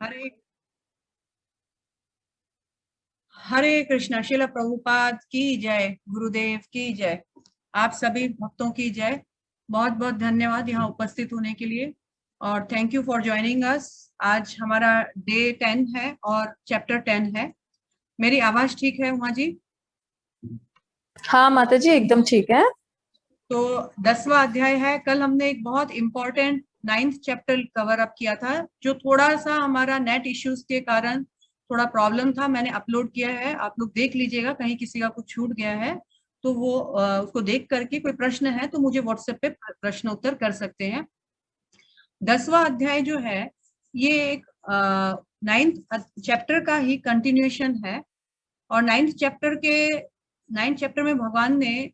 हरे हरे कृष्णा। शिला प्रभुपाद की जय, गुरुदेव की जय, आप सभी भक्तों की जय। बहुत बहुत धन्यवाद यहाँ उपस्थित होने के लिए और thank you for joining us. आज हमारा डे 10 है और चैप्टर 10 है। मेरी आवाज ठीक है उमा जी? हाँ माता जी, एकदम ठीक है। तो 10वां अध्याय है। कल हमने एक बहुत important 9th chapter cover up किया था, जो थोड़ा सा हमारा नेट इश्यूज के कारण थोड़ा प्रॉब्लम था। मैंने अपलोड किया है, आप लोग देख लीजिएगा, कहीं किसी का कुछ छूट गया है तो वो उसको देख करके कोई प्रश्न है तो मुझे व्हाट्सएप पे प्रश्न उत्तर कर सकते हैं। 10वां अध्याय जो है ये एक 9th चैप्टर का ही कंटिन्यूएशन है। और 9th चैप्टर में भगवान ने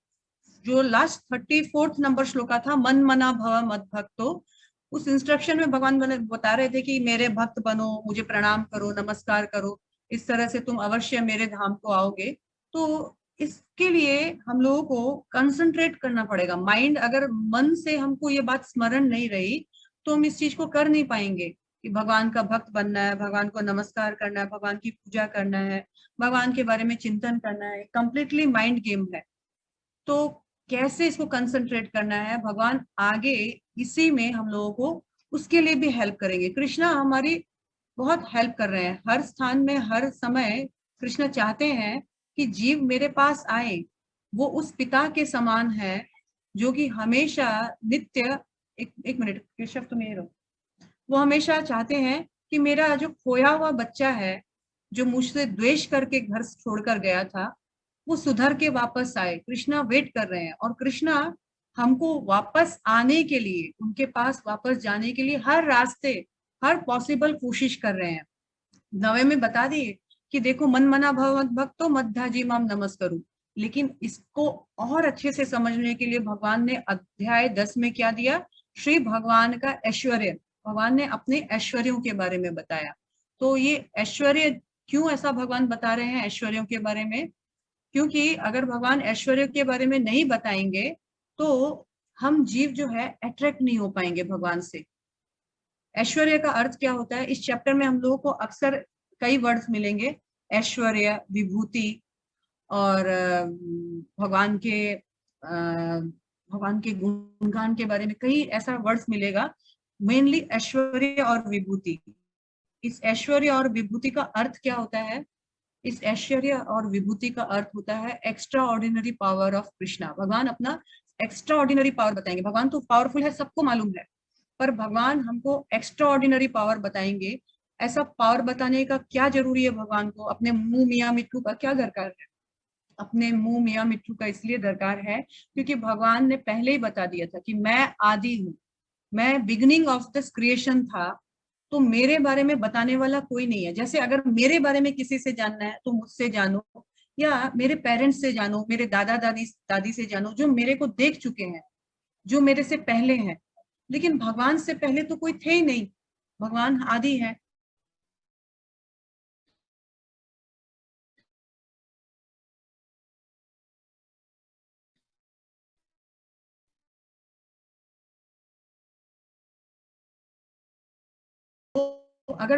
जो लास्ट 34th नंबर श्लोका था, मन मना भव मद भक्तो, उस इंस्ट्रक्शन में भगवान बता रहे थे कि मेरे भक्त बनो, मुझे प्रणाम करो, नमस्कार करो, इस तरह से तुम अवश्य मेरे धाम को आओगे। तो इसके लिए हम लोगों को कंसंट्रेट करना पड़ेगा। माइंड अगर मन से हमको ये बात स्मरण नहीं रही तो हम इस चीज को कर नहीं पाएंगे कि भगवान का भक्त बनना है, भगवान को नमस्कार करना है, भगवान की पूजा करना है, भगवान के बारे में चिंतन करना है। कंप्लीटली माइंड गेम है। तो कैसे इसको कंसंट्रेट करना है, भगवान आगे इसी में हम लोगों को उसके लिए भी हेल्प करेंगे। कृष्णा हमारी बहुत हेल्प कर रहे हैं हर स्थान में, हर समय। कृष्णा चाहते हैं कि जीव मेरे पास आए। वो उस पिता के समान है जो कि हमेशा नित्य, एक मिनट केशव तुम ये रहो। वो हमेशा चाहते हैं कि मेरा जो खोया हुआ बच्चा है, जो मुझसे द्वेष करके घर छोड़कर गया था, वो सुधर के वापस आए। कृष्णा वेट कर रहे हैं और कृष्णा हमको वापस आने के लिए, उनके पास वापस जाने के लिए हर रास्ते, हर पॉसिबल कोशिश कर रहे हैं। 9वें में बता दिए कि देखो, मन मना भव मद भक्तो मद्धाजी माम नमस्करू। लेकिन इसको और अच्छे से समझने के लिए भगवान ने अध्याय 10 में क्या दिया? श्री भगवान का ऐश्वर्य। भगवान ने अपने ऐश्वर्यों के बारे में बताया। तो ये ऐश्वर्य क्यों ऐसा भगवान बता रहे हैं ऐश्वर्यों के बारे में? क्योंकि अगर भगवान ऐश्वर्य के बारे में नहीं बताएंगे तो हम जीव जो है अट्रैक्ट नहीं हो पाएंगे भगवान से। ऐश्वर्य का अर्थ क्या होता है? इस चैप्टर में हम लोगों को अक्सर कई वर्ड्स मिलेंगे, ऐश्वर्य, विभूति और भगवान के गुणगान के बारे में कई ऐसा वर्ड्स मिलेगा। मेनली ऐश्वर्य और विभूति। इस ऐश्वर्य और विभूति का अर्थ क्या होता है? इस ऐश्वर्य और विभूति का अर्थ होता है extra ordinary power of Krishna. भगवान अपना एक्स्ट्रा ऑर्डिनरी पावर बताएंगे। भगवान तो पावरफुल है, सबको मालूम है, पर भगवान हमको एक्स्ट्रा ऑर्डिनरी पावर बताएंगे। ऐसा पावर बताने का क्या जरूरी है भगवान को? अपने मुंह मियाँ मिट्टू का क्या दरकार है? अपने मुंह मियाँ मिट्टू का इसलिए दरकार है क्योंकि भगवान ने पहले ही बता दिया था कि मैं आदि हूँ, मैं बिगिनिंग ऑफ दिस क्रिएशन था। तो मेरे बारे में बताने वाला कोई नहीं है। जैसे अगर मेरे बारे में किसी से जानना है तो मुझसे जानो, या मेरे पेरेंट्स से जानो, मेरे दादा दादी दादी से जानो, जो मेरे को देख चुके हैं, जो मेरे से पहले हैं। लेकिन भगवान से पहले तो कोई थे ही नहीं। भगवान आदि है। तो अगर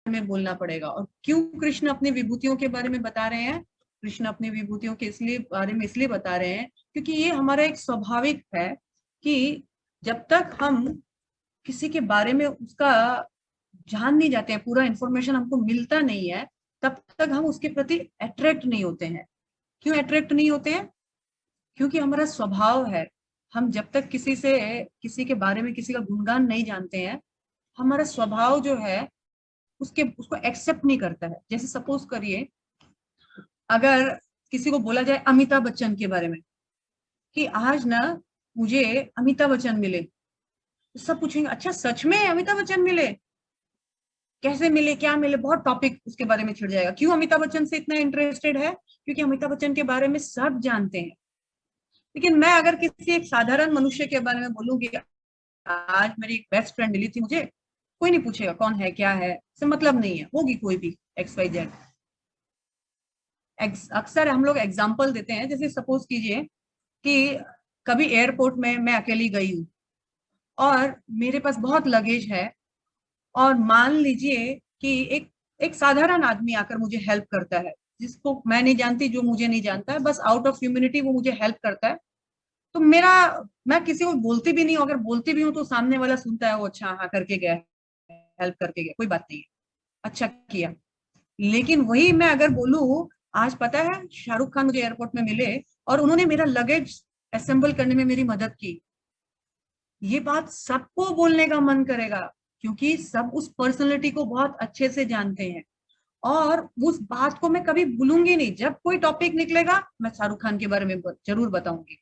में बोलना पड़ेगा। और क्यों कृष्ण अपनी विभूतियों के बारे में बता रहे हैं? कृष्ण अपनी विभूतियों के इसलिए बारे में इसलिए बता रहे हैं क्योंकि ये हमारा एक स्वाभाविक है कि जब तक हम किसी के बारे में उसका जान नहीं जाते हैं, पूरा इंफॉर्मेशन हमको मिलता नहीं है, तब तक हम उसके प्रति अट्रैक्ट नहीं होते हैं। क्यों अट्रैक्ट नहीं होते हैं? क्योंकि हमारा स्वभाव है, हम जब तक किसी के बारे में किसी का गुणगान नहीं जानते हैं, हमारा स्वभाव जो है उसके उसको एक्सेप्ट नहीं करता है। जैसे सपोज करिए, अगर किसी को बोला जाए अमिताभ बच्चन के बारे में कि आज ना मुझे अमिताभ बच्चन मिले, तो सब पूछेंगे अच्छा सच में अमिताभ बच्चन मिले? कैसे मिले, क्या मिले? बहुत टॉपिक उसके बारे में छिड़ जाएगा। क्यों अमिताभ बच्चन से इतना इंटरेस्टेड है? क्योंकि अमिताभ बच्चन के बारे में सब जानते हैं। लेकिन मैं अगर किसी एक साधारण मनुष्य के बारे में बोलूंगी, आज मेरी एक बेस्ट फ्रेंड मिली थी मुझे, कोई नहीं पूछेगा कौन है क्या है, इससे मतलब नहीं है। होगी कोई भी एक्स वाई जेड। अक्सर हम लोग एग्जाम्पल देते हैं, जैसे सपोज कीजिए कि कभी एयरपोर्ट में मैं अकेली गई हूँ और मेरे पास बहुत लगेज है, और मान लीजिए कि एक साधारण आदमी आकर मुझे हेल्प करता है, जिसको मैं नहीं जानती, जो मुझे नहीं जानता है, बस आउट ऑफ ह्यूमैनिटी वो मुझे हेल्प करता है। तो मेरा, मैं किसी को बोलती भी नहीं हूँ, अगर बोलती भी हूँ तो सामने वाला सुनता है, वो अच्छा हाँ करके गया, हेल्प करके गया, कोई बात नहीं है, अच्छा किया। लेकिन वही मैं अगर बोलूँ, आज पता है शाहरुख खान मुझे एयरपोर्ट में मिले और उन्होंने मेरा लगेज असेंबल करने में मेरी मदद की, ये बात सबको बोलने का मन करेगा, क्योंकि सब उस पर्सनैलिटी को बहुत अच्छे से जानते हैं। और उस बात को मैं कभी भूलूंगी नहीं, जब कोई टॉपिक निकलेगा मैं शाहरुख खान के बारे में जरूर बताऊंगी।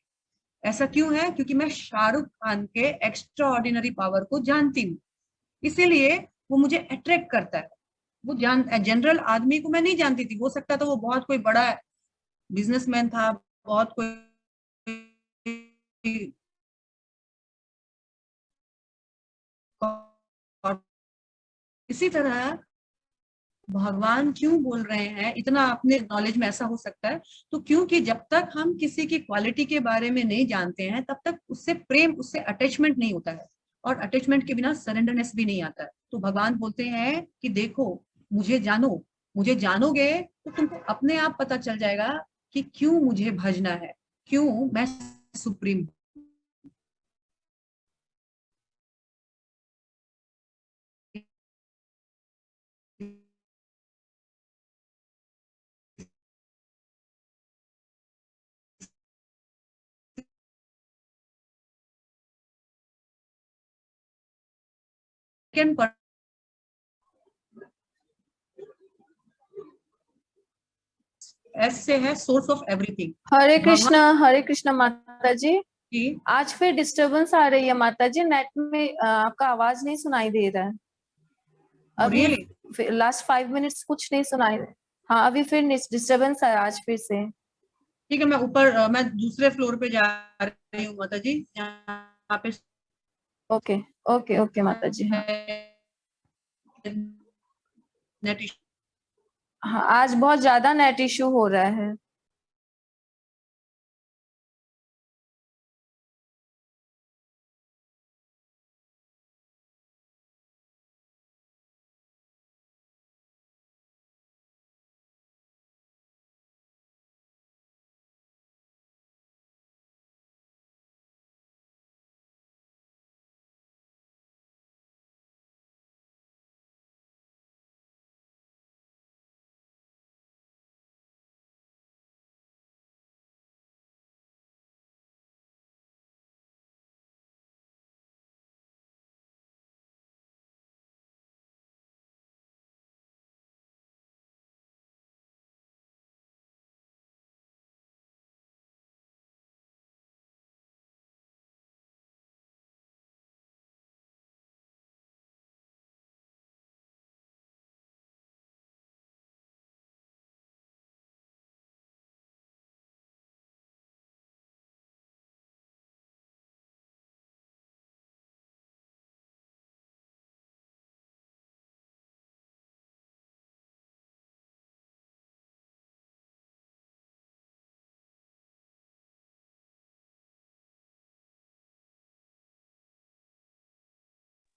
ऐसा क्यों है? क्योंकि मैं शाहरुख खान के एक्स्ट्रा ऑर्डिनरी पावर को जानती हूँ, इसीलिए वो मुझे अट्रैक्ट करता है। वो जनरल आदमी को मैं नहीं जानती थी, हो सकता था वो बहुत कोई बड़ा बिजनेसमैन था, बहुत कोई, इसी तरह भगवान क्यों बोल रहे हैं इतना, अपने नॉलेज में ऐसा हो सकता है तो क्योंकि जब तक हम किसी की क्वालिटी के बारे में नहीं जानते हैं तब तक उससे प्रेम, उससे अटैचमेंट नहीं होता है, और अटैचमेंट के बिना सरेंडरनेस भी नहीं आता है। तो भगवान बोलते हैं कि देखो, मुझे जानो, मुझे जानोगे तो तुमको अपने आप पता चल जाएगा कि क्यों मुझे भजना है, क्यों मैं सुप्रीम। एस से है सोर्स ऑफ एवरीथिंग। भगवान हरे कृष्णा माता जी। की आज फिर डिस्टरबेंस आ रही है माता जी, नेट में आपका आवाज नहीं सुनाई दे रहा है अभी। रियली, लास्ट 5 मिनट्स कुछ नहीं सुनाई दे। हाँ, अभी फिर डिस्टरबेंस है आज फिर से। ठीक है, मैं ऊपर, मैं दूसरे फ्लोर पे जा रही हूँ माता जी, यहाँ पे ओके ओके ओके माता जी। हाँ नेट। हाँ, आज बहुत ज्यादा नेट इश्यू हो रहा है।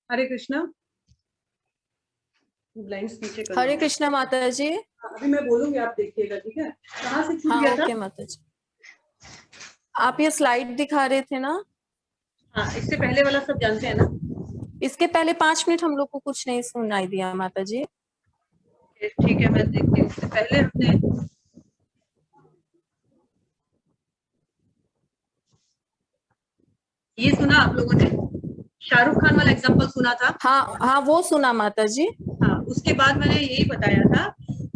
हरे कृष्णा, ब्लाइंड्स नीचे कर हरे लो। कृष्णा माता जी। अभी मैं बोलूंगी, आप देखिएगा, ठीक है? कहाँ से छूट हाँ गया था? ओके माता जी। आप ये स्लाइड दिखा रहे थे ना? हाँ, इससे पहले वाला सब जानते हैं ना? इसके पहले 5 मिनट हम लोग को कुछ नहीं सुनाई दिया माता जी। ठीक है, मैं देखती हूँ। इससे पहले हमने ये सुना, आप लोगों ने शाहरुख खान वाला एग्जांपल सुना था। हाँ हाँ, वो सुना माता जी। हाँ, उसके बाद मैंने यही बताया था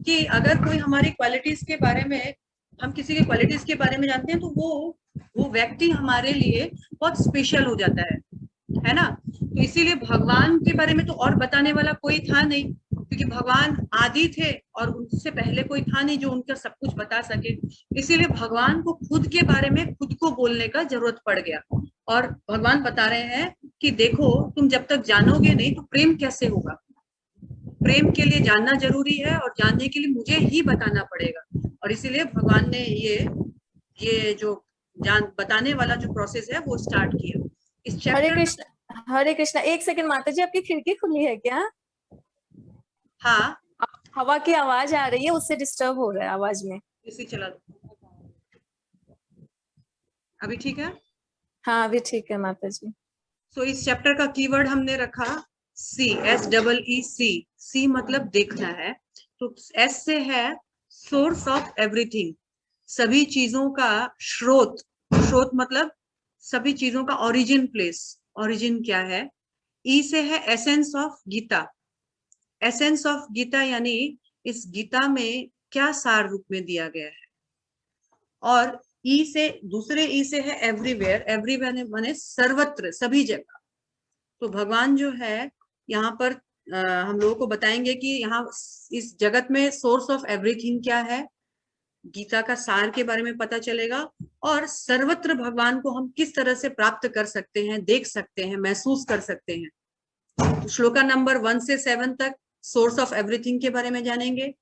कि अगर कोई हमारी क्वालिटीज के बारे में, हम किसी की क्वालिटीज के बारे में जानते हैं तो वो व्यक्ति हमारे लिए बहुत स्पेशल हो जाता है ना? तो इसीलिए भगवान के बारे में तो और बताने वाला कोई था नहीं, क्योंकि भगवान आदि थे और उनसे पहले कोई था नहीं जो उनका सब कुछ बता सके। इसीलिए भगवान को खुद के बारे में खुद को बोलने का जरूरत पड़ गया, और भगवान बता रहे हैं कि देखो, तुम जब तक जानोगे नहीं तो प्रेम कैसे होगा। प्रेम के लिए जानना जरूरी है, और जानने के लिए मुझे ही बताना पड़ेगा। और इसीलिए भगवान ने ये जो बताने वाला जो प्रोसेस है वो स्टार्ट किया इस हरे चैप्टर। कृष्ण, हरे कृष्णा। एक सेकंड माता जी, आपकी खिड़की खुली है क्या? हाँ, हवा की आवाज आ रही है, उससे डिस्टर्ब हो रहा है आवाज में। इसी चला दो। अभी ठीक है? हाँ अभी ठीक है माता जी। सो इस चैप्टर का कीवर्ड हमने रखा सी, SEE। सी मतलब देखना है, तो एस से है सोर्स ऑफ एवरीथिंग, सभी चीजों का स्रोत। स्रोत मतलब सभी चीजों का ओरिजिन प्लेस, ओरिजिन क्या है। ई से है essence of Gita. Essence of Gita यानी इस गीता में क्या सार रूप में दिया गया है। और ई से, दूसरे ई से है एवरीवेयर। एवरीवेयर माने सर्वत्र, सभी जगह। तो भगवान जो है यहाँ पर हम लोगों को बताएंगे कि यहाँ इस जगत में सोर्स ऑफ एवरीथिंग क्या है, गीता का सार के बारे में पता चलेगा, और सर्वत्र भगवान को हम किस तरह से प्राप्त कर सकते हैं, देख सकते हैं, महसूस कर सकते हैं। तो श्लोका नंबर 1 से 7 तक सोर्स ऑफ एवरीथिंग के बारे में जानेंगे।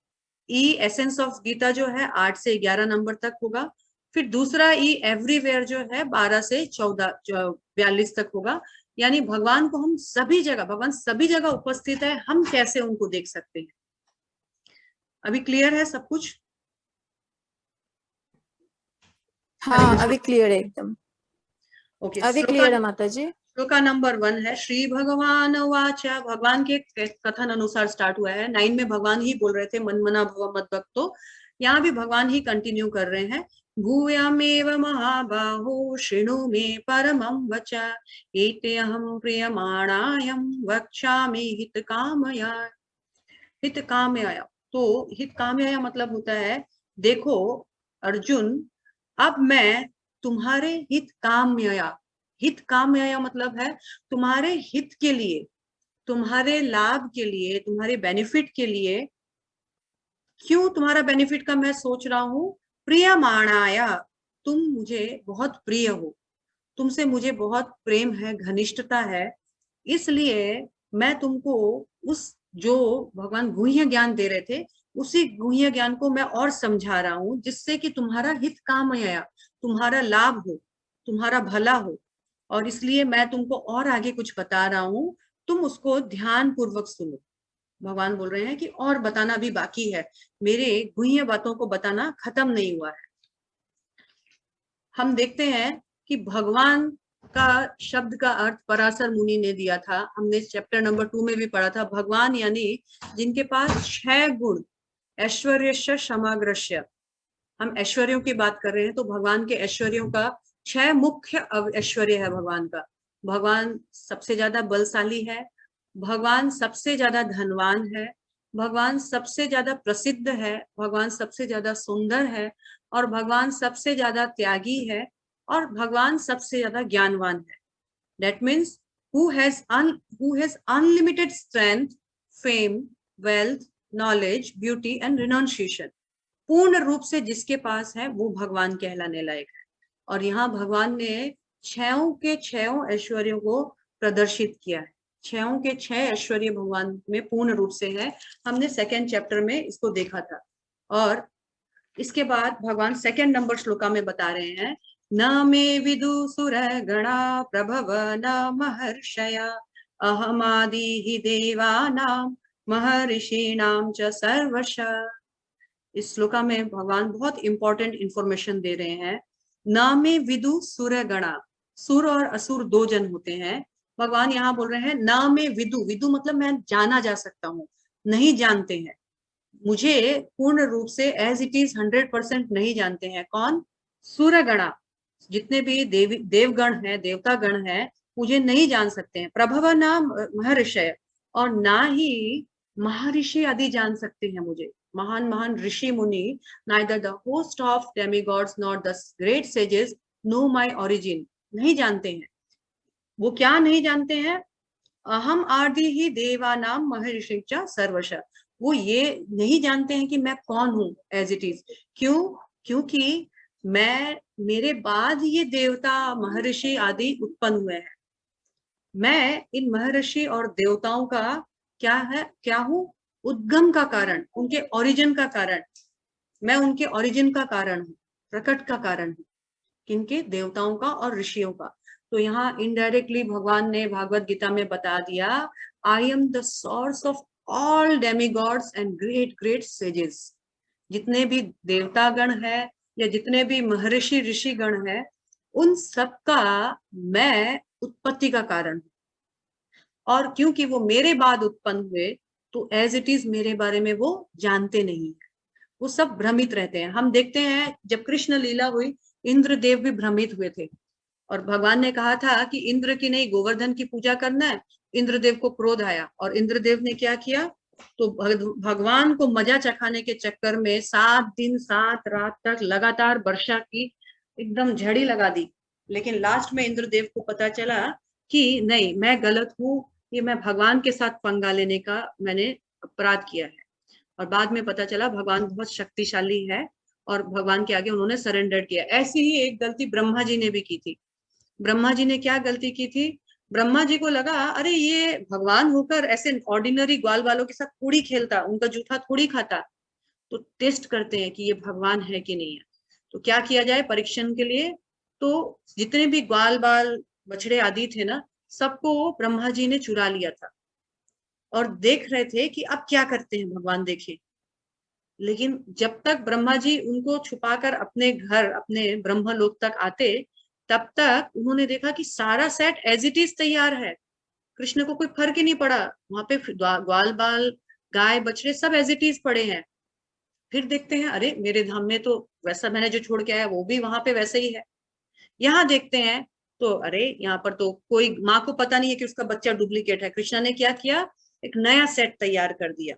ई एसेंस ऑफ गीता जो है 8 से 11 नंबर तक होगा। फिर दूसरा ई एवरीवेयर जो है 12 से 42 तक होगा। यानी भगवान को हम सभी जगह, भगवान सभी जगह उपस्थित है, हम कैसे उनको देख सकते हैं। अभी क्लियर है सब कुछ? हाँ अभी क्लियर है एकदम। ओके, अभी श्लोका क्लियर है माता जी। श्लोका नंबर 1 है श्री भगवान वाचा। भगवान के कथन अनुसार स्टार्ट हुआ है। 9 में भगवान ही बोल रहे थे, मन मना भव मत भक्तो। यहाँ भी भगवान ही कंटिन्यू कर रहे हैं। भूयामेव महाबाहो शृणु मे परमं वचा, एते अहं प्रियमाणायं वक्ष्यामि हित कामया। हित कामया, तो हित कामया मतलब होता है, देखो अर्जुन, अब मैं तुम्हारे हित कामया, हित कामया मतलब है तुम्हारे हित के लिए, तुम्हारे लाभ के लिए, तुम्हारे बेनिफिट के लिए। क्यों तुम्हारा बेनिफिट का मैं सोच रहा हूँ? प्रियमाणाया, तुम मुझे बहुत प्रिय हो, तुमसे मुझे बहुत प्रेम है, घनिष्ठता है, इसलिए मैं तुमको उस, जो भगवान गुह्य ज्ञान दे रहे थे, उसी गुह्य ज्ञान को मैं और समझा रहा हूँ, जिससे कि तुम्हारा हित काम आया, तुम्हारा लाभ हो, तुम्हारा भला हो। और इसलिए मैं तुमको और आगे कुछ बता रहा हूँ, तुम उसको ध्यान पूर्वक सुनो। भगवान बोल रहे हैं कि और बताना भी बाकी है, मेरे गुह्य बातों को बताना खत्म नहीं हुआ है। हम देखते हैं कि भगवान का शब्द का अर्थ पराशर मुनि ने दिया था। हमने चैप्टर नंबर 2 में भी पढ़ा था। भगवान यानी जिनके पास 6 गुण, ऐश्वर्य समाग्रस्य, हम ऐश्वर्यों की बात कर रहे हैं, तो भगवान के ऐश्वर्यों का 6 मुख्य ऐश्वर्य है भगवान का। भगवान सबसे ज्यादा बलशाली है, भगवान सबसे ज्यादा धनवान है, भगवान सबसे ज्यादा प्रसिद्ध है, भगवान सबसे ज्यादा सुंदर है, और भगवान सबसे ज्यादा त्यागी है, और भगवान सबसे ज्यादा ज्ञानवान है। That means who has unlimited strength, fame, wealth, knowledge, beauty and renunciation। पूर्ण रूप से जिसके पास है वो भगवान कहलाने लायक है। और यहाँ भगवान ने 6 के 6 ऐश्वर्यों को प्रदर्शित किया है। 6 के 6 ऐश्वर्य भगवान में पूर्ण रूप से है। हमने सेकेंड चैप्टर में इसको देखा था। और इसके बाद भगवान सेकेंड नंबर श्लोका में बता रहे हैं, न मे विदुसुर गणा प्रभव न महर्षया, अहमादि ही देवानां महर्षिणां च सर्वशः। इस श्लोका में भगवान बहुत इंपॉर्टेंट इंफॉर्मेशन दे रहे हैं। न मे विदु सुर गणा, सुर और असुर 2 जन होते हैं। भगवान यहाँ बोल रहे हैं न मे विदु, विदु मतलब मैं जाना जा सकता हूँ, नहीं जानते हैं मुझे पूर्ण रूप से एज इट इज 100% नहीं जानते हैं। कौन? सूर्यगणा, जितने भी देवगण हैं, देवता गण हैं, मुझे नहीं जान सकते हैं। प्रभव नाम महर्षय, और ना ही महर्षि आदि जान सकते हैं मुझे। महान महान ऋषि मुनि, neither the host of demigods not the great sages know my origin, नहीं जानते हैं। वो क्या नहीं जानते हैं? अहम आदि ही देवानाम महर्षि च सर्वश, वो ये नहीं जानते हैं कि मैं कौन हूं एज इट इज। क्यों? क्योंकि मैं, मेरे बाद ये देवता महर्षि आदि उत्पन्न हुए हैं। मैं इन महर्षि और देवताओं का क्या है, क्या हूं? उद्गम का कारण, उनके ओरिजिन का कारण। मैं उनके ओरिजिन का कारण हूँ, प्रकट का कारण हूँ। किनके? देवताओं का और ऋषियों का। तो यहाँ इनडायरेक्टली भगवान ने भागवत गीता में बता दिया, I am the source of all demigods and great great sages. जितने भी देवतागण है या जितने भी महर्षि ऋषिगण है, उन सबका मैं उत्पत्ति का कारण हूँ। और क्योंकि वो मेरे बाद उत्पन्न हुए, तो एज इट इज मेरे बारे में वो जानते नहीं है, वो सब भ्रमित रहते हैं। हम देखते हैं जब कृष्ण लीला हुई, इंद्रदेव भी भ्रमित हुए थे, और भगवान ने कहा था कि इंद्र की नहीं गोवर्धन की पूजा करना है। इंद्रदेव को क्रोध आया और इंद्रदेव ने क्या किया, तो भगवान को मजा चखाने के चक्कर में 7 दिन 7 रात तक लगातार वर्षा की एकदम झड़ी लगा दी। लेकिन लास्ट में इंद्रदेव को पता चला कि नहीं, मैं गलत हूँ, ये मैं भगवान के साथ पंगा लेने का मैंने अपराध किया है। और बाद में पता चला भगवान बहुत शक्तिशाली है और भगवान के आगे उन्होंने सरेंडर किया। ऐसी ही एक गलती ब्रह्मा जी ने भी की थी। ब्रह्मा जी ने क्या गलती की थी, ब्रह्मा जी को लगा अरे ये भगवान होकर ऐसे ऑर्डिनरी ग्वाल वालों के साथ थोड़ी खेलता, उनका जूठा थोड़ी खाता, तो टेस्ट करते हैं कि ये भगवान है कि नहीं है। तो क्या किया जाए परीक्षण के लिए, तो जितने भी ग्वाल बाल बछड़े आदि थे ना, सबको ब्रह्मा जी ने चुरा लिया था और देख रहे थे कि अब क्या करते हैं भगवान देखें। लेकिन जब तक ब्रह्मा जी उनको छुपाकर अपने घर, अपने ब्रह्मलोक तक आते, तब तक उन्होंने देखा कि सारा सेट एज इट इज तैयार है। कृष्ण को कोई फर्क ही नहीं पड़ा, वहां पे ग्वाल बाल गाय बछड़े सब एज इट इज पड़े हैं। फिर देखते हैं अरे मेरे धाम में तो वैसा मैंने जो छोड़ के आया वो भी वहां पे वैसे ही है। यहाँ देखते हैं तो अरे यहाँ पर तो कोई माँ को पता नहीं है कि उसका बच्चा डुप्लीकेट है। कृष्णा ने क्या किया, एक नया सेट तैयार कर दिया।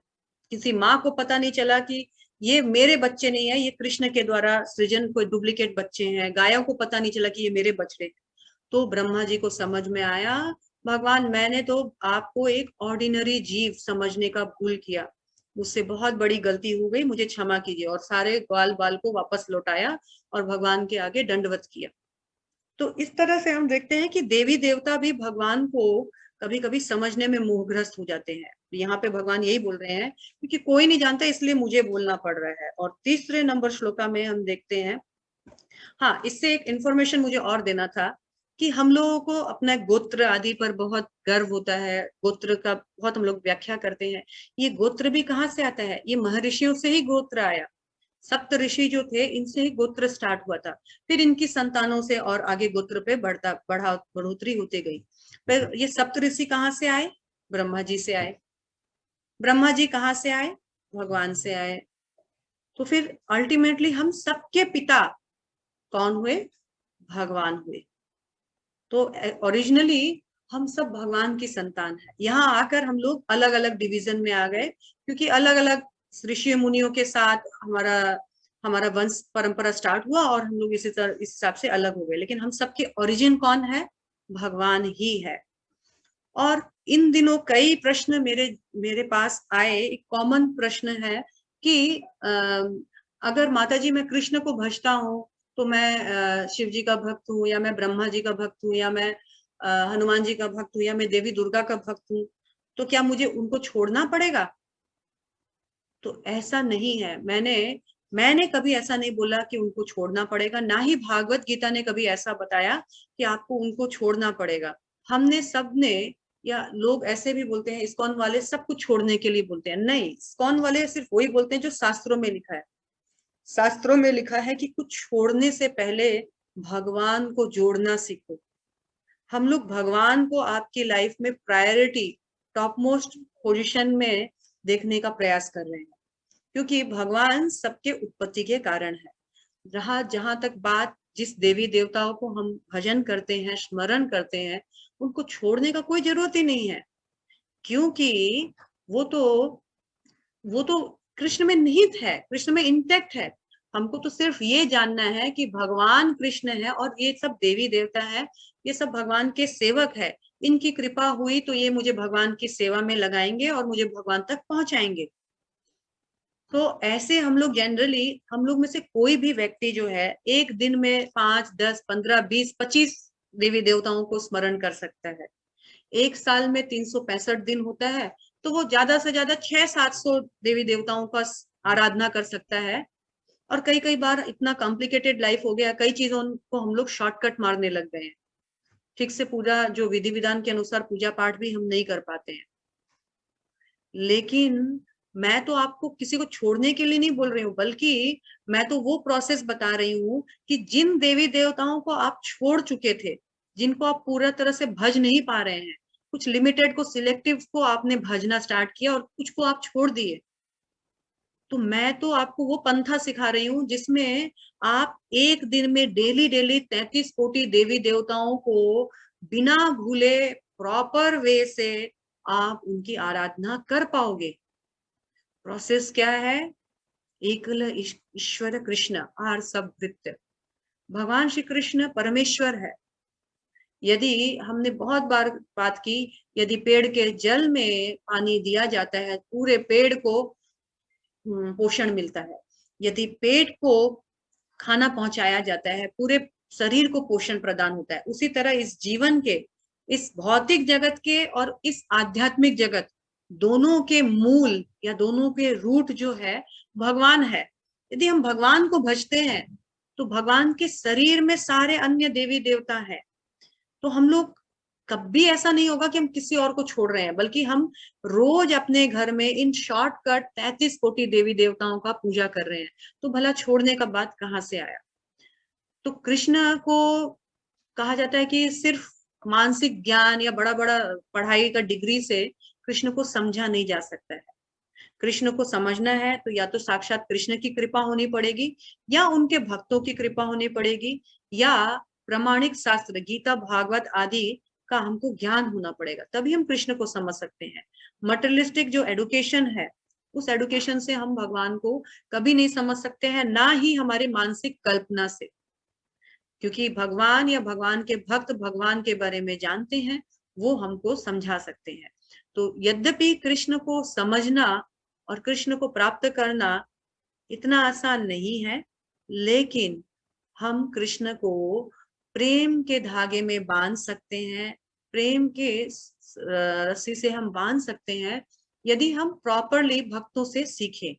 किसी माँ को पता नहीं चला कि ये मेरे बच्चे नहीं है, ये कृष्ण के द्वारा सृजन कोई डुप्लीकेट बच्चे हैं। गायों को पता नहीं चला कि ये मेरे बछड़े। तो ब्रह्मा जी को समझ में आया, भगवान मैंने तो आपको एक ऑर्डिनरी जीव समझने का भूल किया, मुझसे बहुत बड़ी गलती हो गई, मुझे क्षमा कीजिए। और सारे ग्वाल बाल को वापस लौटाया और भगवान के आगे दंडवत किया। तो इस तरह से हम देखते हैं कि देवी देवता भी भगवान को कभी कभी समझने में मोहग्रस्त हो जाते हैं। यहाँ पे भगवान यही बोल रहे हैं क्योंकि कोई नहीं जानता इसलिए मुझे बोलना पड़ रहा है। और तीसरे नंबर श्लोका में हम देखते हैं, हाँ इससे एक इंफॉर्मेशन मुझे और देना था कि हम लोगों को अपना गोत्र आदि पर बहुत गर्व होता है, गोत्र का बहुत हम लोग व्याख्या करते हैं। ये गोत्र भी कहाँ से आता है, ये महर्षियों से ही गोत्र आया। सप्त ऋषि जो थे इनसे ही गोत्र स्टार्ट हुआ था, फिर इनकी संतानों से और आगे गोत्र पे बढ़ोतरी होती गई। फिर ये सप्त ऋषि कहाँ से आए, ब्रह्मा जी से आए। ब्रह्मा जी कहाँ से आए, भगवान से आए। तो फिर अल्टीमेटली हम सबके पिता कौन हुए, भगवान हुए। तो ओरिजिनली हम सब भगवान की संतान है। यहाँ आकर हम लोग अलग अलग डिवीजन में आ गए क्योंकि अलग अलग ऋषि मुनियों के साथ हमारा हमारा वंश परंपरा स्टार्ट हुआ और हम लोग इस हिसाब से अलग हो गए। लेकिन हम सबके ओरिजिन कौन है, भगवान ही है। और इन दिनों कई प्रश्न मेरे पास आए। एक कॉमन प्रश्न है कि अगर माताजी मैं कृष्ण को भजता हूँ तो मैं शिव जी का भक्त हूँ, या मैं ब्रह्मा जी का भक्त हूँ, या मैं हनुमान जी का भक्त हूँ, या मैं देवी दुर्गा का भक्त हूँ, तो क्या मुझे उनको छोड़ना पड़ेगा? तो ऐसा नहीं है। मैंने कभी ऐसा नहीं बोला कि उनको छोड़ना पड़ेगा, ना ही भागवत गीता ने कभी ऐसा बताया कि आपको उनको छोड़ना पड़ेगा। हमने सबने, या लोग ऐसे भी बोलते हैं इस्कॉन वाले सब कुछ छोड़ने के लिए बोलते हैं, नहीं, इस्कॉन वाले सिर्फ वही बोलते हैं जो शास्त्रों में लिखा है। शास्त्रों में लिखा है कि कुछ छोड़ने से पहले भगवान को जोड़ना सीखो। हम लोग भगवान को आपकी लाइफ में प्रायोरिटी, टॉप मोस्ट पोजिशन में देखने का प्रयास कर रहे हैं, क्योंकि भगवान सबके उत्पत्ति के कारण है। जहां जहां तक बात जिस देवी देवताओं को हम भजन करते हैं, स्मरण करते हैं, उनको छोड़ने का कोई जरूरत ही नहीं है, क्योंकि वो तो कृष्ण में निहित है, कृष्ण में इंटैक्ट है। हमको तो सिर्फ ये जानना है कि भगवान कृष्ण है और ये सब देवी देवता है, ये सब भगवान के सेवक है। इनकी कृपा हुई तो ये मुझे भगवान की सेवा में लगाएंगे और मुझे भगवान तक पहुंचाएंगे। तो ऐसे हम लोग जनरली, हम लोग में से कोई भी व्यक्ति जो है एक दिन में 5, 10, 15, 20, 25 देवी देवताओं को स्मरण कर सकता है। एक साल में 365 दिन होता है, तो वो ज्यादा से ज्यादा 600-700 देवी देवताओं का आराधना कर सकता है। और कई कई बार इतना कॉम्प्लिकेटेड लाइफ हो गया, कई चीजों को हम लोग शॉर्टकट मारने लग गए हैं। ठीक से पूजा, जो विधि विधान के अनुसार पूजा पाठ भी हम नहीं कर पाते हैं। लेकिन मैं तो आपको किसी को छोड़ने के लिए नहीं बोल रही हूँ, बल्कि मैं तो वो प्रोसेस बता रही हूँ कि जिन देवी देवताओं को आप छोड़ चुके थे, जिनको आप पूरा तरह से भज नहीं पा रहे हैं, कुछ लिमिटेड को, सिलेक्टिव को आपने भजना स्टार्ट किया और कुछ को आप छोड़ दिए, तो मैं तो आपको वो पंथा सिखा रही हूँ जिसमें आप एक दिन में डेली डेली 33 कोटि देवी देवताओं को बिना भूले प्रॉपर वे से आप उनकी आराधना कर पाओगे। प्रोसेस क्या है? एकल ईश्वर कृष्ण आर सब वृत्य। भगवान श्री कृष्ण परमेश्वर है। यदि हमने बहुत बार बात की, यदि पेड़ के जल में पानी दिया जाता है, पूरे पेड़ को पोषण मिलता है। यदि पेट को खाना पहुंचाया जाता है, पूरे शरीर को पोषण प्रदान होता है। उसी तरह इस जीवन के, इस भौतिक जगत के और इस आध्यात्मिक जगत, दोनों के मूल या दोनों के रूट जो है भगवान है। यदि हम भगवान को भजते हैं तो भगवान के शरीर में सारे अन्य देवी देवता है। तो हम लोग कभी ऐसा नहीं होगा कि हम किसी और को छोड़ रहे हैं, बल्कि हम रोज अपने घर में इन शॉर्टकट 33 कोटि देवी देवताओं का पूजा कर रहे हैं। तो भला छोड़ने का बात कहाँ से आया? तो कृष्ण को कहा जाता है कि सिर्फ मानसिक ज्ञान या बड़ा बड़ा पढ़ाई का डिग्री से कृष्ण को समझा नहीं जा सकता है। कृष्ण को समझना है तो या तो साक्षात कृष्ण की कृपा होनी पड़ेगी, या उनके भक्तों की कृपा होनी पड़ेगी, या प्रामाणिक शास्त्र गीता भागवत आदि का हमको ज्ञान होना पड़ेगा, तभी हम कृष्ण को समझ सकते हैं। मटेरियलिस्टिक जो एडुकेशन है, उस एडुकेशन से हम भगवान को कभी नहीं समझ सकते हैं, ना ही हमारे मानसिक कल्पना से। क्योंकि भगवान या भगवान के भक्त भगवान के बारे में जानते हैं, वो हमको समझा सकते हैं। तो यद्यपि कृष्ण को समझना और कृष्ण को प्राप्त करना इतना आसान नहीं है, लेकिन हम कृष्ण को प्रेम के धागे में बांध सकते हैं, प्रेम के रस्सी से हम बांध सकते हैं, यदि हम प्रॉपरली भक्तों से सीखें।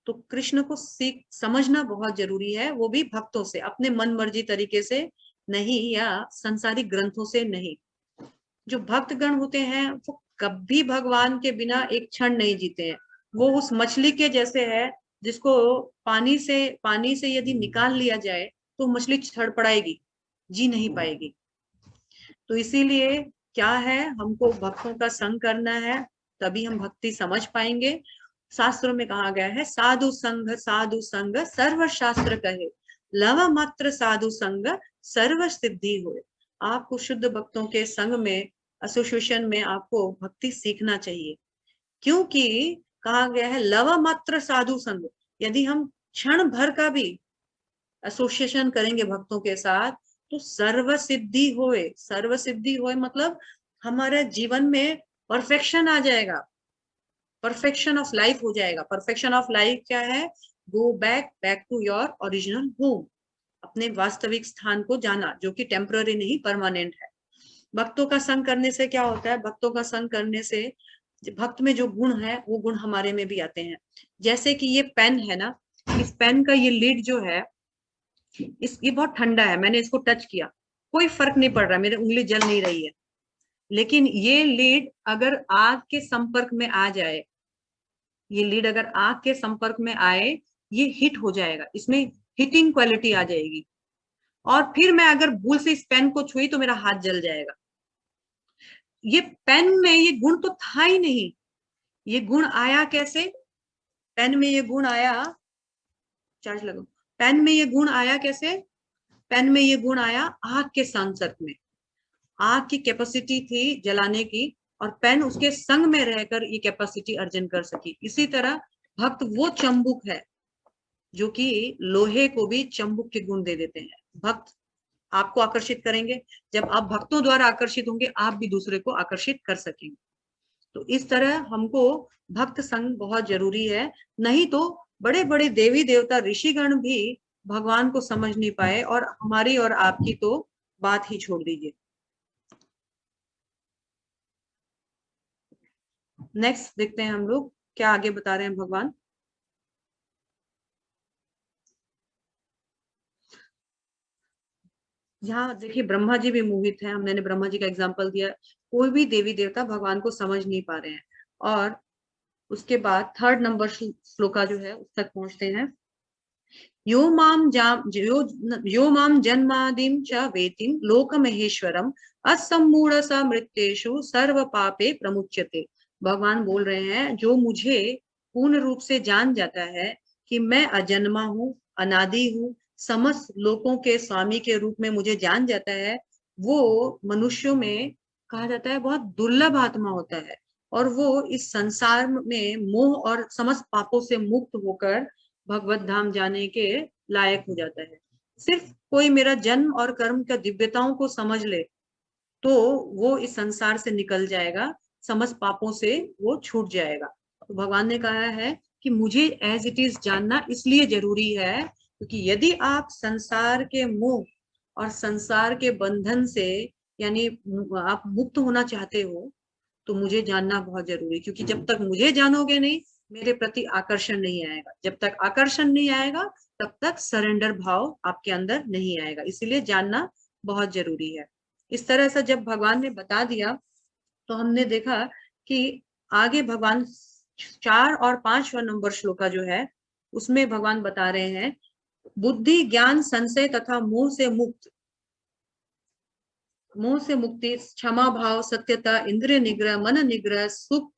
तो कृष्ण को सीख समझना बहुत जरूरी है, वो भी भक्तों से, अपने मन मर्जी तरीके से नहीं, या संसारिक ग्रंथों से नहीं। जो भक्तगण होते हैं वो कभी भगवान के बिना एक क्षण नहीं जीते हैं। वो उस मछली के जैसे है जिसको पानी से यदि निकाल लिया जाए तो मछली छड़पड़ाएगी, जी नहीं पाएगी। तो इसीलिए क्या है, हमको भक्तों का संग करना है, तभी हम भक्ति समझ पाएंगे। शास्त्रों में कहा गया है, साधु संग सर्व शास्त्र कहे, लव मात्र साधु संग सर्व सिद्धि होए। आपको शुद्ध भक्तों के संग में, एसोसिएशन में आपको भक्ति सीखना चाहिए, क्योंकि कहा गया है लव मात्र साधु संग। यदि हम क्षण भर का भी एसोसिएशन करेंगे भक्तों के साथ तो सर्व सिद्धि होए। सर्व सिद्धि होए मतलब हमारे जीवन में परफेक्शन आ जाएगा, परफेक्शन ऑफ लाइफ हो जाएगा। परफेक्शन ऑफ लाइफ क्या है? Go back to your original home, अपने वास्तविक स्थान को जाना, जो कि टेम्पररी नहीं, परमानेंट है। भक्तों का संग करने से क्या होता है? भक्तों का संग करने से भक्त में जो गुण है वो गुण हमारे में भी आते हैं। जैसे कि ये पेन है ना, इस पेन का ये लीड जो है, ये बहुत ठंडा है, मैंने इसको टच किया, कोई फर्क नहीं पड़ रहा, मेरी उंगली जल नहीं रही है। लेकिन ये लीड अगर आग के संपर्क में आ जाए, ये लीड अगर आग के संपर्क में आए, ये हिट हो जाएगा, इसमें हिटिंग क्वालिटी आ जाएगी। और फिर मैं अगर भूल से इस पेन को छुई तो मेरा हाथ जल जाएगा। ये पेन में ये गुण तो था ही नहीं। ये गुण आया कैसे? पेन में ये गुण आया, चार्ज लगाओ। पेन में ये गुण आया कैसे? पेन में ये गुण आया आग के संसर्ग में। आग की कैपेसिटी थी जलाने की, और पेन उसके संग में रहकर ये कैपेसिटी अर्जन कर सकी। इसी तरह भक्त वो चंबुक है जो कि लोहे को भी चंबुक के गुण दे देते हैं। भक्त आपको आकर्षित करेंगे, जब आप भक्तों द्वारा आकर्षित होंगे आप भी दूसरे को आकर्षित कर सकेंगे। तो इस तरह हमको भक्त संग बहुत जरूरी है, नहीं तो बड़े बड़े देवी देवता ऋषिगण भी भगवान को समझ नहीं पाए, और हमारी और आपकी तो बात ही छोड़ दीजिए। नेक्स्ट देखते हैं हम लोग क्या आगे बता रहे हैं भगवान। यहाँ देखिए ब्रह्मा जी भी मोहित है, हमने ब्रह्मा जी का एग्जाम्पल दिया। कोई भी देवी देवता भगवान को समझ नहीं पा रहे हैं। और उसके बाद थर्ड नंबर श्लोका जो है उस तक पहुंचते हैं। यो माम जन्मादिम च वेतिम लोक महेश्वरम असम्मूढ़ स मृत्येषु सर्व पापे प्रमुच्यते। भगवान बोल रहे हैं जो मुझे पूर्ण रूप से जान जाता है कि मैं अजन्मा हूँ, अनादि हूँ, समस्त लोकों के स्वामी के रूप में मुझे जान जाता है, वो मनुष्यों में कहा जाता है बहुत दुर्लभ आत्मा होता है। और वो इस संसार में मोह और समस्त पापों से मुक्त होकर भगवत धाम जाने के लायक हो जाता है। सिर्फ कोई मेरा जन्म और कर्म का दिव्यताओं को समझ ले तो वो इस संसार से निकल जाएगा, समस्त पापों से वो छूट जाएगा। तो भगवान ने कहा है कि मुझे एज इट इज जानना इसलिए जरूरी है क्योंकि यदि आप संसार के मोह और संसार के बंधन से यानी आप मुक्त होना चाहते हो तो मुझे जानना बहुत जरूरी है। क्योंकि जब तक मुझे जानोगे नहीं, मेरे प्रति आकर्षण नहीं आएगा। जब तक आकर्षण नहीं आएगा तब तक सरेंडर भाव आपके अंदर नहीं आएगा। इसीलिए जानना बहुत जरूरी है। इस तरह से जब भगवान ने बता दिया तो हमने देखा कि आगे भगवान 4 और 5वां नंबर श्लोका जो है उसमें भगवान बता रहे हैं बुद्धि ज्ञान संशय तथा मोह से मुक्ति, क्षमा भाव, सत्यता, इंद्रिय निग्रह, मन निग्रह, सुख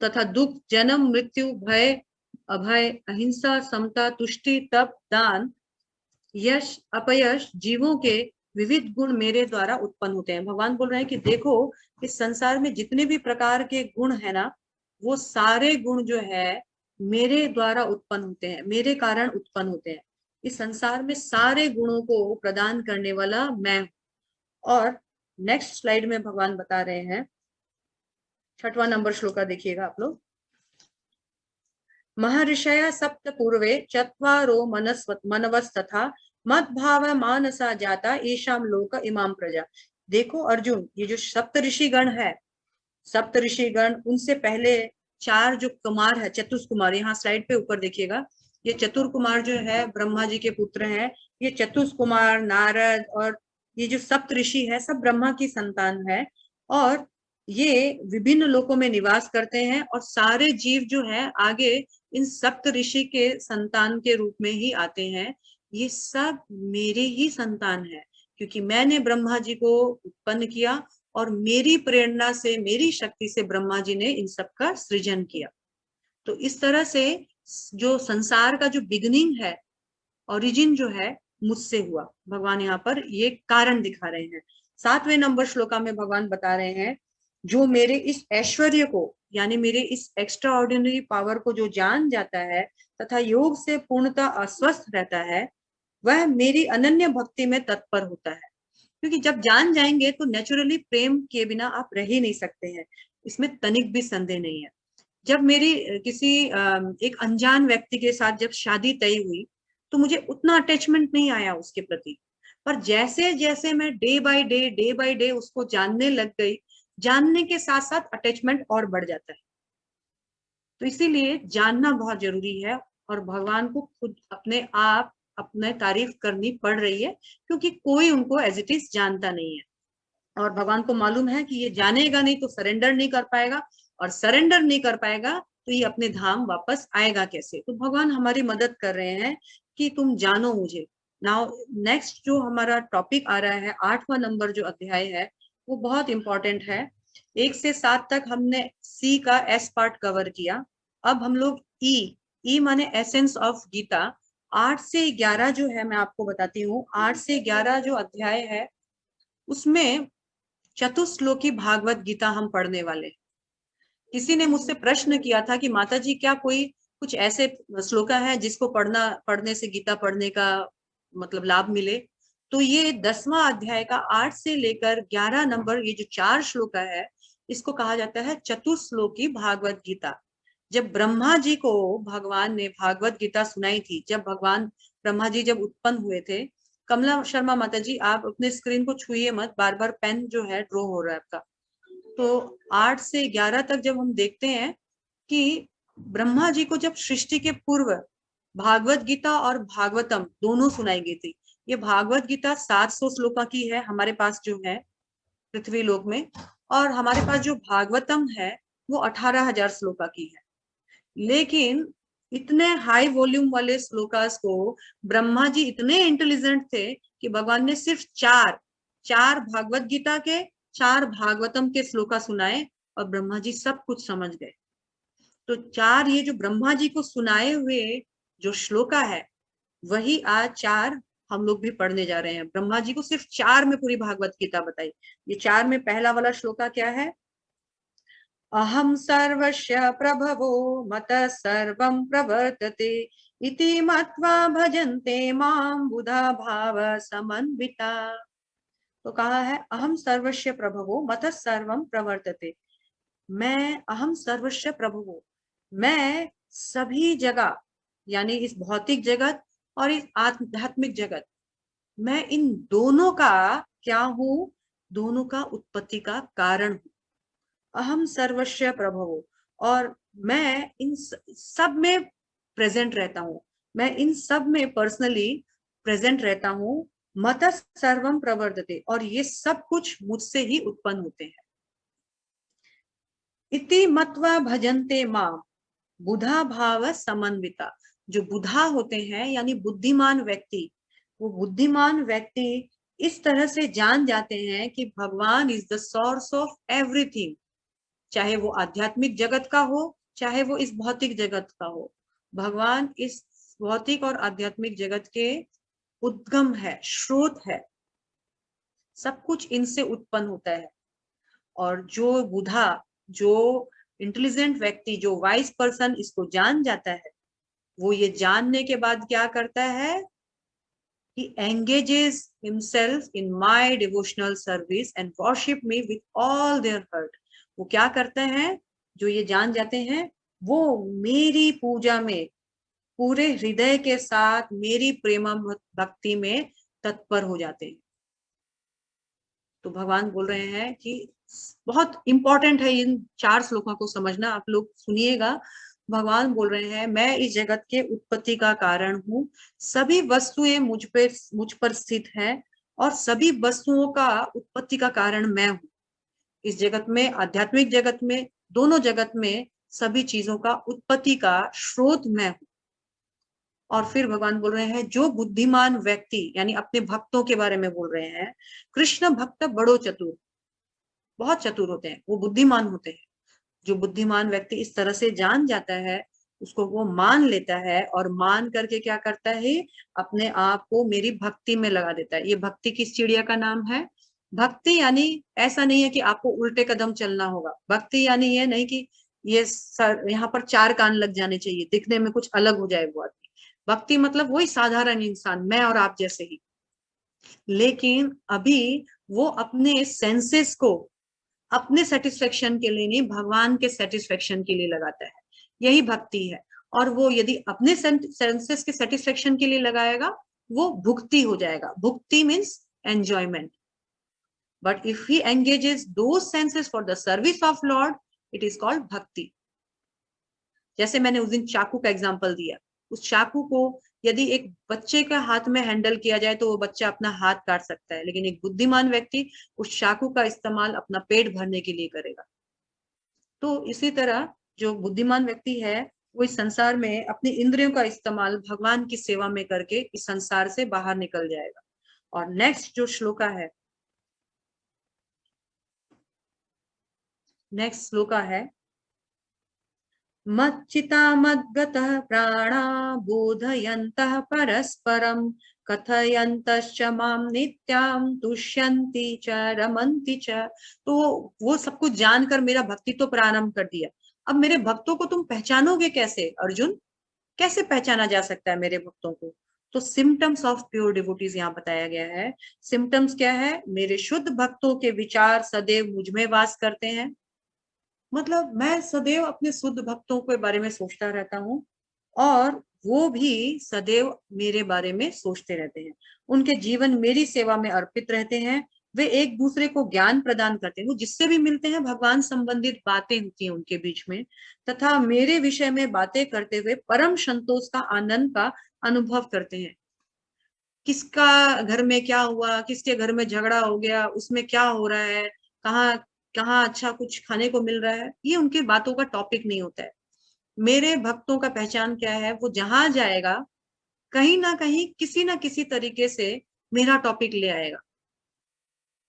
तथा दुख, जन्म मृत्यु, भय अभय, अहिंसा, समता, तुष्टि, तप, दान, यश अपयश, जीवों के विविध गुण मेरे द्वारा उत्पन्न होते हैं। भगवान बोल रहे हैं कि देखो इस संसार में जितने भी प्रकार के गुण है ना, वो सारे गुण जो है मेरे द्वारा उत्पन्न होते हैं, मेरे कारण उत्पन्न होते हैं। इस संसार में सारे गुणों को प्रदान करने वाला मैं हूं। और नेक्स्ट स्लाइड में भगवान बता रहे हैं 6वां नंबर श्लोका देखिएगा आप लोग। महर्षय सप्त पूर्वे चत्वारो मनवस्तथा मद्भाव मानसा जाता ईशाम लोक इमाम प्रजा। देखो अर्जुन, ये जो सप्त ऋषिगण है, सप्त ऋषिगण उनसे पहले 4 जो कुमार है, चतुष्कुमार, यहाँ स्लाइड पे ऊपर देखिएगा, ये चतुर कुमार जो है ब्रह्मा जी के पुत्र हैं। ये चतुष्कुमार, नारद और ये जो सप्त ऋषि है सब ब्रह्मा की संतान है। और ये विभिन्न लोकों में निवास करते हैं और सारे जीव जो है आगे इन सप्त ऋषि के संतान के रूप में ही आते हैं। ये सब मेरे ही संतान है क्योंकि मैंने ब्रह्मा जी को उत्पन्न किया और मेरी प्रेरणा से, मेरी शक्ति से ब्रह्मा जी ने इन सब का सृजन किया। तो इस तरह से जो संसार का जो बिगिनिंग है, ओरिजिन जो है, मुझसे हुआ। भगवान यहाँ पर ये कारण दिखा रहे हैं। 7वें नंबर श्लोका में भगवान बता रहे हैं जो मेरे इस ऐश्वर्य को यानी मेरे इस एक्स्ट्रा ऑर्डिनरी पावर को जो जान जाता है तथा योग से पूर्णतः अस्वस्थ रहता है, वह मेरी अनन्य भक्ति में तत्पर होता है। क्योंकि जब जान जाएंगे तो नेचुरली प्रेम के बिना आप रह ही नहीं सकते हैं, इसमें तनिक भी संदेह नहीं है। जब मेरी किसी एक अनजान व्यक्ति के साथ जब शादी तय हुई तो मुझे उतना अटैचमेंट नहीं आया उसके प्रति, पर जैसे जैसे मैं डे बाय डे उसको जानने लग गई, जानने के साथ साथ अटैचमेंट और बढ़ जाता है। तो इसीलिए जानना बहुत जरूरी है और भगवान को खुद अपने आप अपने तारीफ करनी पड़ रही है क्योंकि कोई उनको एज इट इज जानता नहीं है। और भगवान को मालूम है कि ये जानेगा नहीं तो सरेंडर नहीं कर पाएगा, और सरेंडर नहीं कर पाएगा तो ये अपने धाम वापस आएगा कैसे। तो भगवान हमारी मदद कर रहे हैं कि तुम जानो मुझे। नाउ नेक्स्ट जो हमारा टॉपिक आ रहा है 8वां नंबर जो अध्याय है वो बहुत इंपॉर्टेंट है। 1 से 7 तक हमने सी का एस पार्ट कवर किया। अब हम लोग ई माने एसेंस ऑफ गीता, 8 से 11 जो है मैं आपको बताती हूँ। 8 से 11 जो अध्याय है उसमें चतुश्लोकी भागवत गीता हम पढ़ने वाले। किसी ने मुझसे प्रश्न किया था कि माता जी क्या कोई कुछ ऐसे श्लोका है जिसको पढ़ने से गीता पढ़ने का मतलब लाभ मिले। तो ये 10वां अध्याय का 8 से लेकर 11 नंबर ये जो 4 श्लोका है इसको कहा जाता है चतुश्लोकी भागवत गीता। जब ब्रह्मा जी को भगवान ने भागवत गीता सुनाई थी, जब भगवान ब्रह्मा जी जब उत्पन्न हुए थे, कमला शर्मा माता जी आप अपने स्क्रीन को छुइए मत, बार बार पेन जो है ड्रॉ हो रहा है आपका। तो 8 से 11 तक जब हम देखते हैं कि ब्रह्मा जी को जब सृष्टि के पूर्व भागवत गीता और भागवतम दोनों सुनाई गई थी, ये भागवत गीता 700 श्लोका की है हमारे पास जो है पृथ्वी लोक में, और हमारे पास जो भागवतम है वो 18,000 श्लोका की है। लेकिन इतने हाई वॉल्यूम वाले श्लोकास को ब्रह्मा जी इतने इंटेलिजेंट थे कि भगवान ने सिर्फ चार भागवत गीता के 4 भागवतम के श्लोका सुनाए और ब्रह्मा जी सब कुछ समझ गए। तो 4 ये जो ब्रह्मा जी को सुनाए हुए जो श्लोका है वही आज 4 हम लोग भी पढ़ने जा रहे हैं। ब्रह्मा जी को सिर्फ 4 में पूरी भागवत गीता बताई। ये 4 में पहला वाला श्लोका क्या है? अहम सर्वस्य प्रभवो मतः सर्वं प्रवर्तते इति मत्वा भजन्ते मां बुधा भाव समन्विता। तो कहा है अहम सर्वस्य प्रभवो मतः सर्वं प्रवर्तते। मैं अहम सर्वस्य प्रभवो, मैं सभी जगह यानी इस भौतिक जगत और इस आध्यात्मिक जगत, मैं इन दोनों का क्या हूं? दोनों का उत्पत्ति का कारण हूं। अहम सर्वस्य प्रभवो, और मैं इन सब में प्रेजेंट रहता हूं, मैं इन सब में पर्सनली प्रेजेंट रहता हूं। मतः सर्वम प्रवर्तते, और ये सब कुछ मुझसे ही उत्पन्न होते हैं। इति मत्वा भजन्ते मां बुधा भाव समन्विता। जो बुधा होते हैं यानी बुद्धिमान व्यक्ति, वो बुद्धिमान व्यक्ति इस तरह से जान जाते हैं कि भगवान is the source of everything, चाहे वो आध्यात्मिक जगत का हो चाहे वो इस भौतिक जगत का हो। भगवान इस भौतिक और आध्यात्मिक जगत के उद्गम है, स्रोत है, सब कुछ इनसे उत्पन्न होता है। और जो बुधा, जो इंटेलिजेंट व्यक्ति, जो वाइज पर्सन इसको जान जाता है, वो ये जानने के बाद क्या करता है? He engages himself in my devotional service and worship me with all their heart. वो क्या करते हैं? जो ये जान जाते हैं वो मेरी पूजा में पूरे हृदय के साथ मेरी प्रेम भक्ति में तत्पर हो जाते हैं। तो भगवान बोल रहे हैं कि बहुत इंपॉर्टेंट है इन 4 श्लोकों को समझना, आप लोग सुनिएगा। भगवान बोल रहे हैं मैं इस जगत के उत्पत्ति का कारण हूँ, सभी वस्तुएं मुझ पर स्थित हैं और सभी वस्तुओं का उत्पत्ति का कारण मैं हूँ। इस जगत में, आध्यात्मिक जगत में, दोनों जगत में सभी चीजों का उत्पत्ति का स्रोत मैं हूँ। और फिर भगवान बोल रहे हैं जो बुद्धिमान व्यक्ति, यानी अपने भक्तों के बारे में बोल रहे हैं, कृष्ण भक्त बड़ो चतुर, बहुत चतुर होते हैं, वो बुद्धिमान होते हैं। जो बुद्धिमान व्यक्ति इस तरह से जान जाता है, उसको वो मान लेता है और मान करके क्या करता है? अपने आप को मेरी भक्ति में लगा देता है। ये भक्ति किस चिड़िया का नाम है? भक्ति यानी ऐसा नहीं है कि आपको उल्टे कदम चलना होगा। भक्ति यानी ये नहीं कि ये यहाँ पर 4 कान लग जाने चाहिए, दिखने में कुछ अलग हो जाए वो आदमी। भक्ति मतलब वही साधारण इंसान, मैं और आप जैसे ही, लेकिन अभी वो अपने सेंसेस को अपने सेटिस्फेक्शन के लिए नहीं, भगवान के सेटिस्फेक्शन के लिए लगाता है। यही भक्ति है। और वो यदि अपने सेंसेस के सेटिस्फेक्शन के लिए लगाएगा वो भुक्ति हो जाएगा। Bhukti means enjoyment. But if he engages those senses for the service of Lord, it is called bhakti. जैसे मैंने उस दिन चाकू का एग्जाम्पल दिया, उस चाकू को यदि एक बच्चे के हाथ में हैंडल किया जाए तो वो बच्चा अपना हाथ काट सकता है, लेकिन एक बुद्धिमान व्यक्ति उस चाकू का इस्तेमाल अपना पेट भरने के लिए करेगा। तो इसी तरह जो बुद्धिमान व्यक्ति है वो इस संसार में अपनी इंद्रियों का इस्तेमाल भगवान की सेवा में करके इस संसार से बाहर निकल जाएगा। और नेक्स्ट जो श्लोका है, नेक्स्ट श्लोका है मच्चिता मद्गतः प्राणा बोधयन्तः परस्परं कथयन्तश्च मां नित्यां तुष्यन्ति च रमन्ति च। तो वो सब कुछ जानकर मेरा भक्ति तो प्रारंभ कर दिया। अब मेरे भक्तों को तुम पहचानोगे कैसे अर्जुन? कैसे पहचाना जा सकता है मेरे भक्तों को? तो सिम्टम्स ऑफ प्योर डिवोटीज यहाँ बताया गया है। सिम्टम्स क्या है? मेरे शुद्ध भक्तों के विचार सदैव मुझ में वास करते हैं, मतलब मैं सदैव अपने शुद्ध भक्तों के बारे में सोचता रहता हूँ और वो भी सदैव मेरे बारे में सोचते रहते हैं। उनके जीवन मेरी सेवा में अर्पित रहते हैं। वे एक दूसरे को ज्ञान प्रदान करते हैं। वो जिससे भी मिलते हैं भगवान संबंधित बातें होती हैं उनके बीच में, तथा मेरे विषय में बातें करते हुए परम संतोष का, आनंद का अनुभव करते हैं। किसका घर में क्या हुआ, किसके घर में झगड़ा हो गया, उसमें क्या हो रहा है, कहाँ कहाँ अच्छा कुछ खाने को मिल रहा है, ये उनकी बातों का टॉपिक नहीं होता है। मेरे भक्तों का पहचान क्या है, वो जहां जाएगा कहीं ना कहीं किसी ना किसी तरीके से मेरा टॉपिक ले आएगा।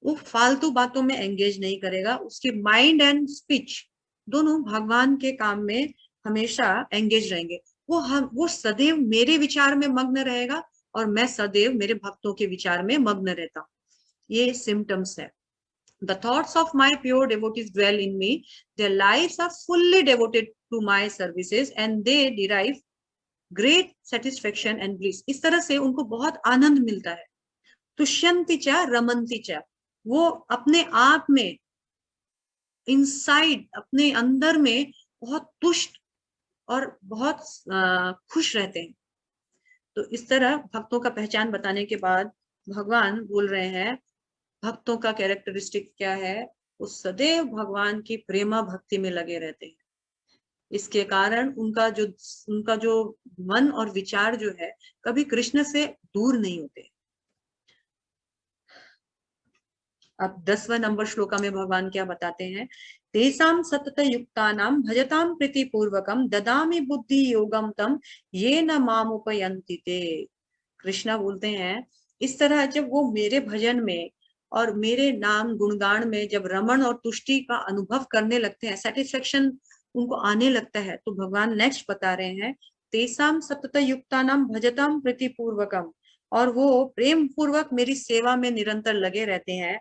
वो फालतू बातों में एंगेज नहीं करेगा, उसके माइंड एंड स्पीच दोनों भगवान के काम में हमेशा एंगेज रहेंगे। वो सदैव मेरे विचार में मग्न रहेगा और मैं सदैव मेरे भक्तों के विचार में मग्न रहता हूँ। ये सिम्टम्स है। The thoughts of my pure devotees dwell in me. Their lives are fully devoted to my services and they derive great satisfaction and bliss. इस तरह से उनको बहुत आनंद मिलता है। तुष्यंति च रमन्ति च, वो अपने आप में इनसाइड अपने अंदर में बहुत तुष्ट और बहुत खुश रहते हैं। तो इस तरह भक्तों का पहचान बताने के बाद भगवान बोल रहे हैं भक्तों का कैरेक्टरिस्टिक क्या है, वो सदैव भगवान की प्रेमा भक्ति में लगे रहते हैं। इसके कारण उनका जो मन और विचार जो है कभी कृष्ण से दूर नहीं होते। अब 10वां नंबर श्लोका में भगवान क्या बताते हैं, तेसाम सतत युक्तानाम भजताम प्रीति पूर्वकम ददामि बुद्धि योगम तम ये न मामुपयन्ति ते। कृष्णा बोलते हैं इस तरह जब वो मेरे भजन में और मेरे नाम गुणगान में जब रमण और तुष्टि का अनुभव करने लगते हैं, सेटिस्फेक्शन उनको आने लगता है, तो भगवान नेक्स्ट बता रहे हैं तेसाम सतत युक्तानाम भजताम प्रीति पूर्वकम, और वो प्रेम पूर्वक मेरी सेवा में निरंतर लगे रहते हैं।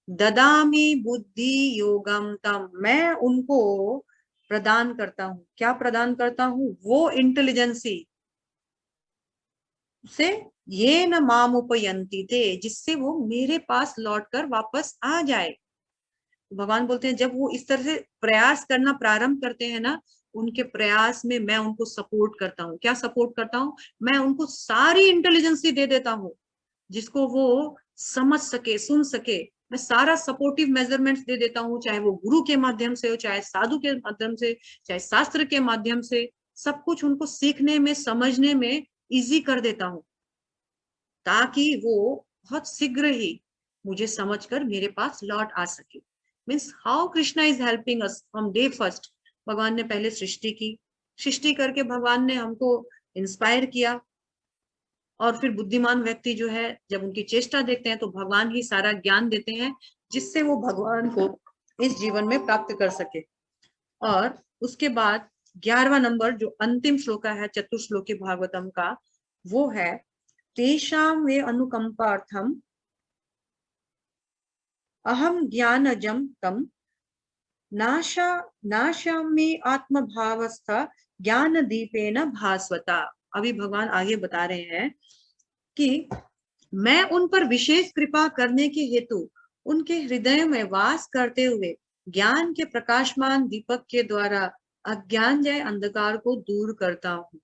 ददामी बुद्धि योगम तम, मैं उनको प्रदान करता हूँ। क्या प्रदान करता हूँ? वो इंटेलिजेंसी से ये न माम उपयंती थे, जिससे वो मेरे पास लौटकर वापस आ जाए। भगवान बोलते हैं जब वो इस तरह से प्रयास करना प्रारंभ करते हैं ना, उनके प्रयास में मैं उनको सपोर्ट करता हूँ। क्या सपोर्ट करता हूँ? मैं उनको सारी इंटेलिजेंसी दे देता हूँ जिसको वो समझ सके, सुन सके। मैं सारा सपोर्टिव मेजरमेंट्स दे देता हूँ, चाहे वो गुरु के माध्यम से हो, चाहे साधु के माध्यम से, चाहे शास्त्र के माध्यम से, सब कुछ उनको सीखने में समझने में इजी कर देता हूँ, ताकि वो बहुत शीघ्र ही मुझे समझकर मेरे पास लौट आ सके। Means how Krishna is helping us from day first. भगवान ने पहले सृष्टि की, सृष्टि करके भगवान ने हमको इंस्पायर किया, और फिर बुद्धिमान व्यक्ति जो है जब उनकी चेष्टा देखते हैं तो भगवान ही सारा ज्ञान देते हैं जिससे वो भगवान को इस जीवन में प्राप्त कर सके। और उसके बाद 11वां नंबर जो अंतिम श्लोका है चतुर्श्लोकी भागवतम का, वो है तेषां वे अनुकंपार्थम अहम ज्ञानजम तम नाशामि आत्मभावस्थ ज्ञान दीपेन भास्वता। अभी भगवान आगे बता रहे हैं कि मैं उन पर विशेष कृपा करने के हेतु उनके हृदय में वास करते हुए ज्ञान के प्रकाशमान दीपक के द्वारा अज्ञान जय अंधकार को दूर करता हूँ।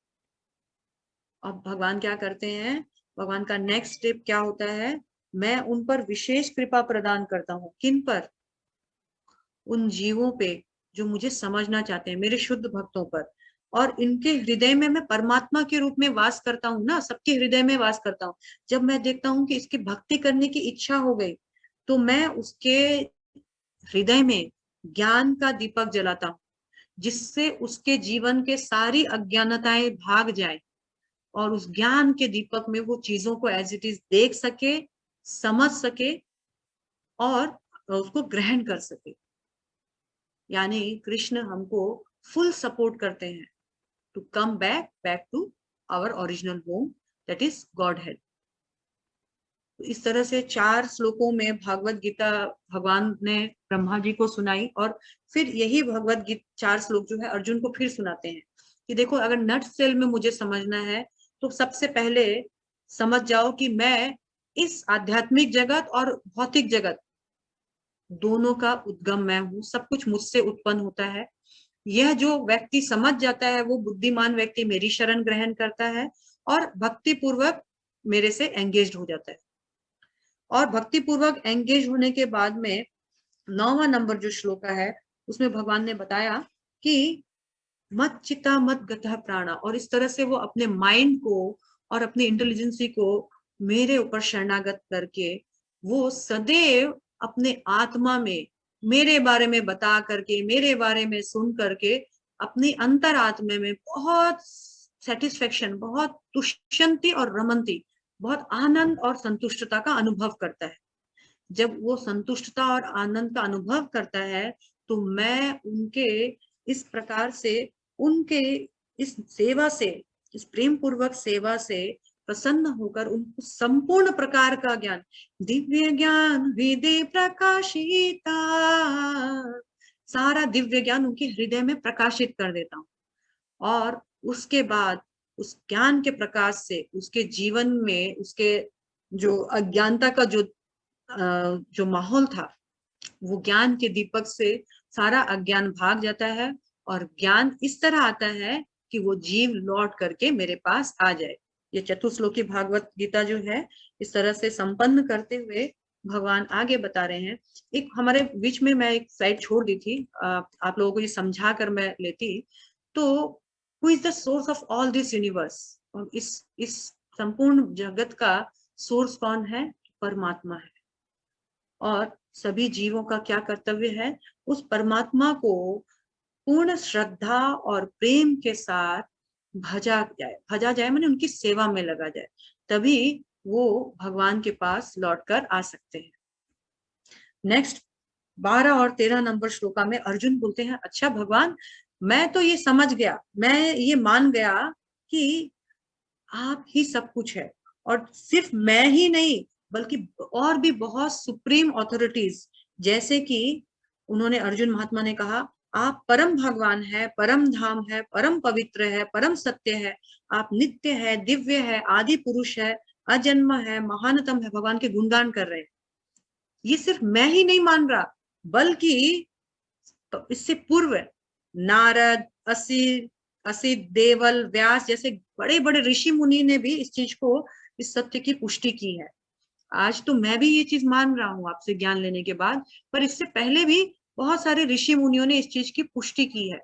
अब भगवान क्या करते हैं, भगवान का नेक्स्ट स्टेप क्या होता है, मैं उन पर विशेष कृपा प्रदान करता हूँ। किन पर? उन जीवों पे जो मुझे समझना चाहते हैं, मेरे शुद्ध भक्तों पर। और इनके हृदय में मैं परमात्मा के रूप में वास करता हूँ ना, सबके हृदय में वास करता हूँ। जब मैं देखता हूँ कि इसकी भक्ति करने की इच्छा हो गई, तो मैं उसके हृदय में ज्ञान का दीपक जलाता हूँ, जिससे उसके जीवन के सारी अज्ञानताएं भाग जाए और उस ज्ञान के दीपक में वो चीजों को एज इट इज देख सके, समझ सके और उसको ग्रहण कर सके। यानी कृष्ण हमको फुल सपोर्ट करते हैं to come back to our original home, that is Godhead. इस तरह से 4 श्लोकों में भागवत गीता भगवान ने ब्रह्मा जी को सुनाई, और फिर यही भगवत गीता 4 श्लोक जो है अर्जुन को फिर सुनाते हैं कि देखो अगर नट सेल में मुझे समझना है तो सबसे पहले समझ जाओ कि मैं इस आध्यात्मिक जगत और भौतिक जगत दोनों का उद्गम मैं हूँ, सब कुछ मुझसे उत्पन्न होता है। यह जो व्यक्ति समझ जाता है वो बुद्धिमान व्यक्ति मेरी शरण ग्रहण करता है और भक्ति पूर्वक मेरे से एंगेज हो जाता है। और भक्ति पूर्वक एंगेज होने के बाद में 9वां नंबर जो श्लोका है उसमें भगवान ने बताया कि मत चिता मत गतः प्राणा, और इस तरह से वो अपने माइंड को और अपनी इंटेलिजेंसी को मेरे ऊपर शरणागत करके वो सदैव अपने आत्मा में मेरे बारे में बता करके, मेरे बारे में सुन करके अपनी अंतर आत्मा में बहुत सेटिस्फेक्शन, बहुत तुष्यंती और रमंती, बहुत आनंद और संतुष्टता का अनुभव करता है। जब वो संतुष्टता और आनंद का अनुभव करता है तो मैं उनके इस प्रकार से, उनके इस सेवा से, इस प्रेम पूर्वक सेवा से प्रसन्न होकर उनको संपूर्ण प्रकार का ज्ञान, दिव्य ज्ञान हृदय प्रकाशिता, सारा दिव्य ज्ञान उनके हृदय में प्रकाशित कर देता हूँ। और उसके बाद उस ज्ञान के प्रकाश से उसके जीवन में, उसके जो अज्ञानता का जो माहौल था, वो ज्ञान के दीपक से सारा अज्ञान भाग जाता है और ज्ञान इस तरह आता है कि वो जीव लौट करके मेरे पास आ जाए। ये चतुश्लोकी भागवत गीता जो है, इस तरह से संपन्न करते हुए भगवान आगे बता रहे हैं। एक हमारे बीच में मैं एक स्लाइड छोड़ दी थी, आप लोगों को ये समझा कर मैं लेती तो, who is the source of all this universe, और इस संपूर्ण जगत का सोर्स कौन है? परमात्मा है। और सभी जीवों का क्या कर्तव्य है? उस परमात्मा को पूर्ण श्रद्धा और प्रेम के साथ भजा जाए माने उनकी सेवा में लगा जाए, तभी वो भगवान के पास लौटकर आ सकते हैं। नेक्स्ट 12 और 13 नंबर श्लोका में अर्जुन बोलते हैं, अच्छा भगवान, मैं तो ये समझ गया, मैं ये मान गया कि आप ही सब कुछ है, और सिर्फ मैं ही नहीं बल्कि और भी बहुत सुप्रीम अथॉरिटीज, जैसे कि उन्होंने, अर्जुन महात्मा ने कहा, आप परम भगवान है, परम धाम है, परम पवित्र है, परम सत्य है, आप नित्य है, दिव्य है, आदि पुरुष है, अजन्म है, महानतम है, भगवान के गुणगान कर रहे हैं। ये सिर्फ मैं ही नहीं मान रहा, बल्कि इससे पूर्व नारद, असित, देवल, व्यास जैसे बड़े बड़े ऋषि मुनि ने भी इस चीज को, इस सत्य की पुष्टि की है। आज तो मैं भी ये चीज मान रहा हूँ आपसे ज्ञान लेने के बाद, पर इससे पहले भी बहुत सारे ऋषि मुनियों ने इस चीज की पुष्टि की है।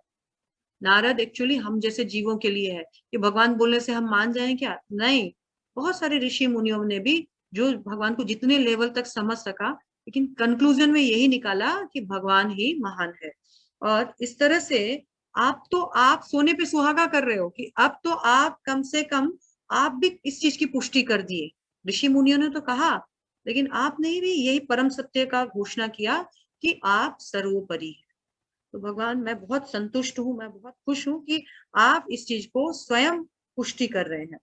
नारद एक्चुअली हम जैसे जीवों के लिए है कि भगवान बोलने से हम मान जाएं क्या? नहीं, बहुत सारे ऋषि मुनियों ने भी, जो भगवान को जितने लेवल तक समझ सका, लेकिन कंक्लूजन में यही निकाला कि भगवान ही महान है। और इस तरह से आप सोने पे सुहागा कर रहे हो कि अब तो आप कम से कम आप भी इस चीज की पुष्टि कर दिए। ऋषि मुनियों ने तो कहा, लेकिन आपने भी यही परम सत्य का घोषणा किया कि आप सर्वोपरि है। तो भगवान, मैं बहुत संतुष्ट हूँ, मैं बहुत खुश हूँ कि आप इस चीज को स्वयं पुष्टि कर रहे हैं।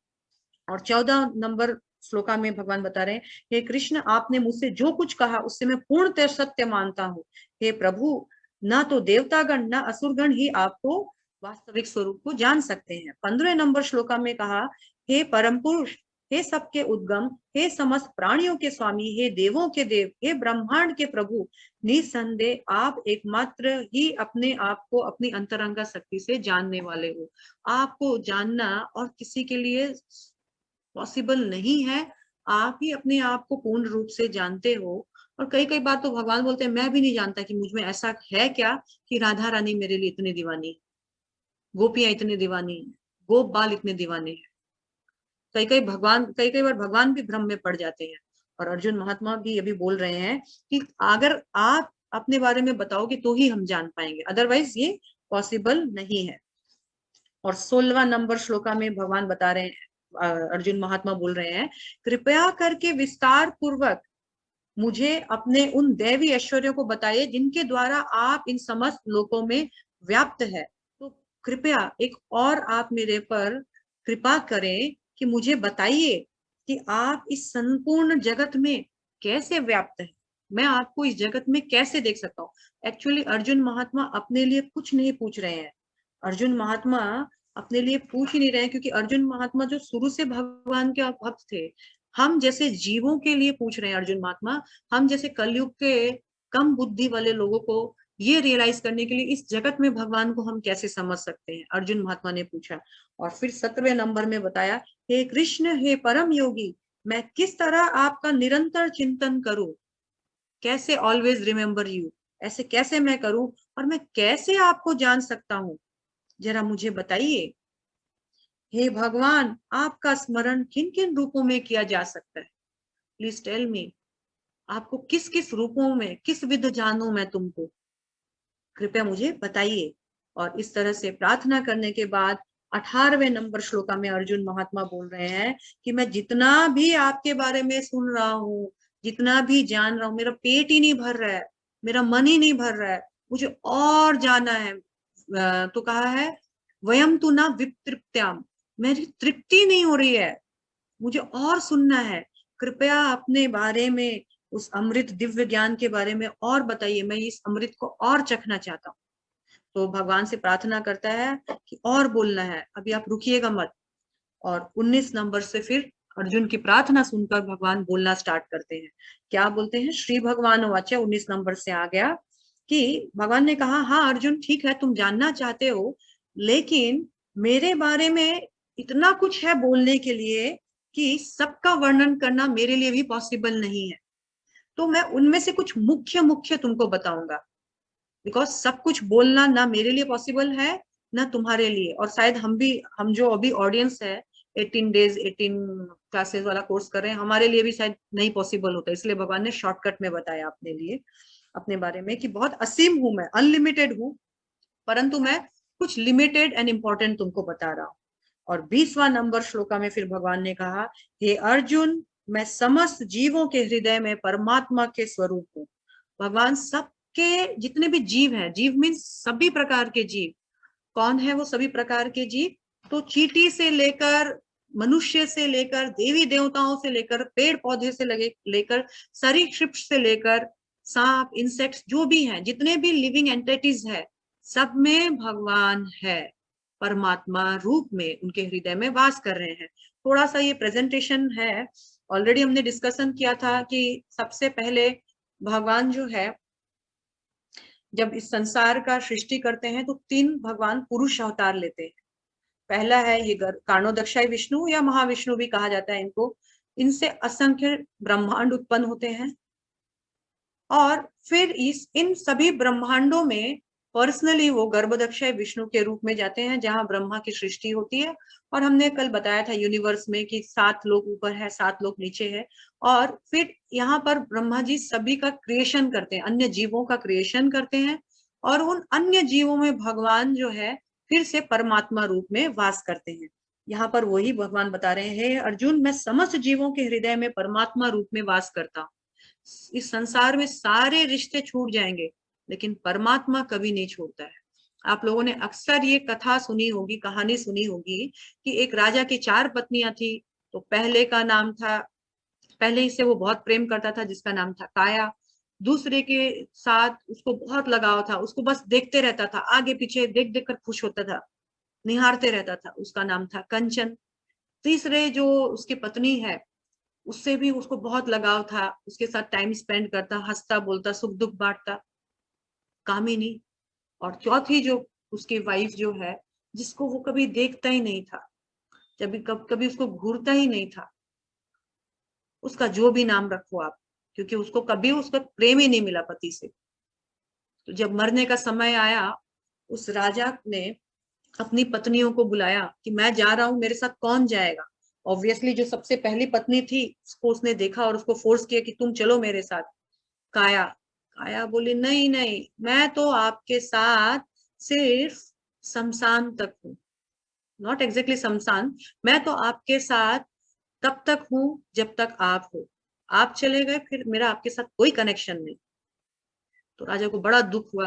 और 14 नंबर श्लोका में भगवान बता रहे हैं, हे कृष्ण, आपने मुझसे जो कुछ कहा उससे मैं पूर्णतः सत्य मानता हूँ। हे प्रभु, ना तो देवतागण ना असुरगण ही आपको वास्तविक स्वरूप को जान सकते हैं। 15 नंबर श्लोका में कहा, हे परम पुरुष, हे सबके उद्गम, हे समस्त प्राणियों के स्वामी, हे देवों के देव, हे ब्रह्मांड के प्रभु, निसंदेह आप एकमात्र ही अपने आप को अपनी अंतरंगा शक्ति से जानने वाले हो। आपको जानना और किसी के लिए पॉसिबल नहीं है, आप ही अपने आप को पूर्ण रूप से जानते हो। और कई कई बार तो भगवान बोलते हैं, मैं भी नहीं जानता कि मुझ में ऐसा है क्या कि राधा रानी मेरे लिए इतनी दीवानी, गोपियां इतनी दीवानी, गोप बाल इतने दीवाने हैं। कई कई बार भगवान भी भ्रम में पड़ जाते हैं। और अर्जुन महात्मा भी अभी बोल रहे हैं कि अगर आप अपने बारे में बताओगे तो ही हम जान पाएंगे, अदरवाइज ये पॉसिबल नहीं है। और 16वां नंबर श्लोका में भगवान बता रहे हैं, अर्जुन महात्मा बोल रहे हैं, कृपया करके विस्तार पूर्वक मुझे अपने उन दैवी ऐश्वर्यों को बताइए जिनके द्वारा आप इन समस्त लोकों में व्याप्त है। तो कृपया एक और आप मेरे पर कृपा करें कि मुझे बताइए कि आप इस संपूर्ण जगत में कैसे व्याप्त है, मैं आपको इस जगत में कैसे देख सकता हूँ। एक्चुअली अर्जुन महात्मा अपने लिए कुछ नहीं पूछ रहे हैं, अर्जुन महात्मा अपने लिए पूछ ही नहीं रहे हैं, क्योंकि अर्जुन महात्मा जो शुरू से भगवान के भक्त थे, हम जैसे जीवों के लिए पूछ रहे हैं अर्जुन महात्मा, हम जैसे कलयुग के कम बुद्धि वाले लोगों को ये रियलाइज करने के लिए इस जगत में भगवान को हम कैसे समझ सकते हैं, अर्जुन महात्मा ने पूछा। और फिर 17वें नंबर में बताया, हे कृष्ण, हे परम योगी, मैं किस तरह आपका निरंतर चिंतन करूं, कैसे ऑलवेज रिमेम्बर यू, ऐसे कैसे मैं करूं, और मैं कैसे आपको जान सकता हूं, जरा मुझे बताइए। हे भगवान, आपका स्मरण किन किन रूपों में किया जा सकता है? प्लीज टेल मी, आपको किस किस रूपों में, किस विध जानूं मैं तुमको, कृपया मुझे बताइए। और इस तरह से प्रार्थना करने के बाद 18वें नंबर श्लोका में अर्जुन महात्मा बोल रहे हैं कि मैं जितना भी आपके बारे में सुन रहा हूँ, जितना भी जान रहा हूँ, मेरा पेट ही नहीं भर रहा है, मेरा मन ही नहीं भर रहा है, मुझे और जाना है। तो कहा है वयम तु ना वितृप्त्याम, मेरी तृप्ति नहीं हो रही है, मुझे और सुनना है। कृपया अपने बारे में, उस अमृत दिव्य ज्ञान के बारे में और बताइए, मैं इस अमृत को और चखना चाहता हूँ। तो भगवान से प्रार्थना करता है कि और बोलना है, अभी आप रुकिएगा मत। और 19 नंबर से फिर अर्जुन की प्रार्थना सुनकर भगवान बोलना स्टार्ट करते हैं। क्या बोलते हैं? श्री भगवान वाचा 19 नंबर से आ गया कि भगवान ने कहा, हाँ अर्जुन ठीक है, तुम जानना चाहते हो, लेकिन मेरे बारे में इतना कुछ है बोलने के लिए कि सबका वर्णन करना मेरे लिए भी पॉसिबल नहीं है। तो मैं उनमें से कुछ मुख्य मुख्य तुमको बताऊंगा, बिकॉज सब कुछ बोलना ना मेरे लिए पॉसिबल है ना तुम्हारे लिए, और शायद हम जो अभी ऑडियंस है 18 डेज 18 क्लासेस वाला कोर्स कर रहे हैं, हमारे लिए भी शायद नहीं पॉसिबल होता। इसलिए भगवान ने शॉर्टकट में बताया अपने लिए, अपने बारे में कि बहुत असीम हूं मैं, अनलिमिटेड हूं, परंतु मैं कुछ लिमिटेड एंड इंपॉर्टेंट तुमको बता रहा हूं। और 20वां नंबर श्लोका में फिर भगवान ने कहा, हे अर्जुन, मैं समस्त जीवों के हृदय में परमात्मा के स्वरूप हूँ। भगवान सबके जितने भी जीव हैं, जीव मीन्स सभी प्रकार के जीव। कौन है वो सभी प्रकार के जीव? तो चींटी से लेकर, मनुष्य से लेकर, देवी देवताओं से लेकर, पेड़ पौधे से लेकर, सरीसृप से लेकर, सांप, इंसेक्ट्स, जो भी हैं, जितने भी लिविंग एंटिटीज है, सब में भगवान है, परमात्मा रूप में उनके हृदय में वास कर रहे हैं। थोड़ा सा ये प्रेजेंटेशन है, ऑलरेडी हमने डिस्कशन किया था कि सबसे पहले भगवान जो है, जब इस संसार का सृष्टि करते हैं तो 3 भगवान पुरुष अवतार लेते हैं। पहला है ये कारणोदक्षाय विष्णु या महाविष्णु भी कहा जाता है इनको। इनसे असंख्य ब्रह्मांड उत्पन्न होते हैं, और फिर इन सभी ब्रह्मांडों में पर्सनली वो गर्भदक्षाय विष्णु के रूप में जाते हैं, जहां ब्रह्मा की सृष्टि होती है। और हमने कल बताया था यूनिवर्स में कि 7 लोग ऊपर है, 7 लोग नीचे है, और फिर यहाँ पर ब्रह्मा जी सभी का क्रिएशन करते हैं, अन्य जीवों का क्रिएशन करते हैं, और उन अन्य जीवों में भगवान जो है फिर से परमात्मा रूप में वास करते हैं। यहाँ पर वही भगवान बता रहे हैं, अर्जुन, मैं समस्त जीवों के हृदय में परमात्मा रूप में वास करता हूँ। इस संसार में सारे रिश्ते छूट जाएंगे, लेकिन परमात्मा कभी नहीं छोड़ता है। आप लोगों ने अक्सर ये कथा सुनी होगी, कहानी सुनी होगी कि एक राजा की 4 पत्नियां थी। तो पहले का नाम था, पहले से वो बहुत प्रेम करता था, जिसका नाम था काया। दूसरे के साथ उसको बहुत लगाव था, उसको बस देखते रहता था, आगे पीछे देख देख कर खुश होता था, निहारते रहता था, उसका नाम था कंचन। तीसरे जो उसकी पत्नी है, उससे भी उसको बहुत लगाव था, उसके साथ टाइम स्पेंड करता, हंसता बोलता, सुख दुख बांटता, कामिनी। और चौथी जो उसकी वाइफ जो है, जिसको वो कभी देखता ही नहीं था, कभी उसको घूरता ही नहीं था, उसका जो भी नाम रखो आप, क्योंकि उसको कभी उसका प्रेम ही नहीं मिला पति से। तो जब मरने का समय आया, उस राजा ने अपनी पत्नियों को बुलाया कि मैं जा रहा हूं, मेरे साथ कौन जाएगा। ऑब्वियसली जो सबसे पहली पत्नी थी, उसको उसने देखा और उसको फोर्स किया कि तुम चलो मेरे साथ। काया काया बोली, नहीं नहीं, मैं तो आपके साथ सिर्फ शमशान तक हूँ, नॉट एग्जैक्टली शमशान, मैं तो आपके साथ तब तक हूँ जब तक आप हो, आप चले गए फिर मेरा आपके साथ कोई कनेक्शन नहीं। तो राजा को बड़ा दुख हुआ।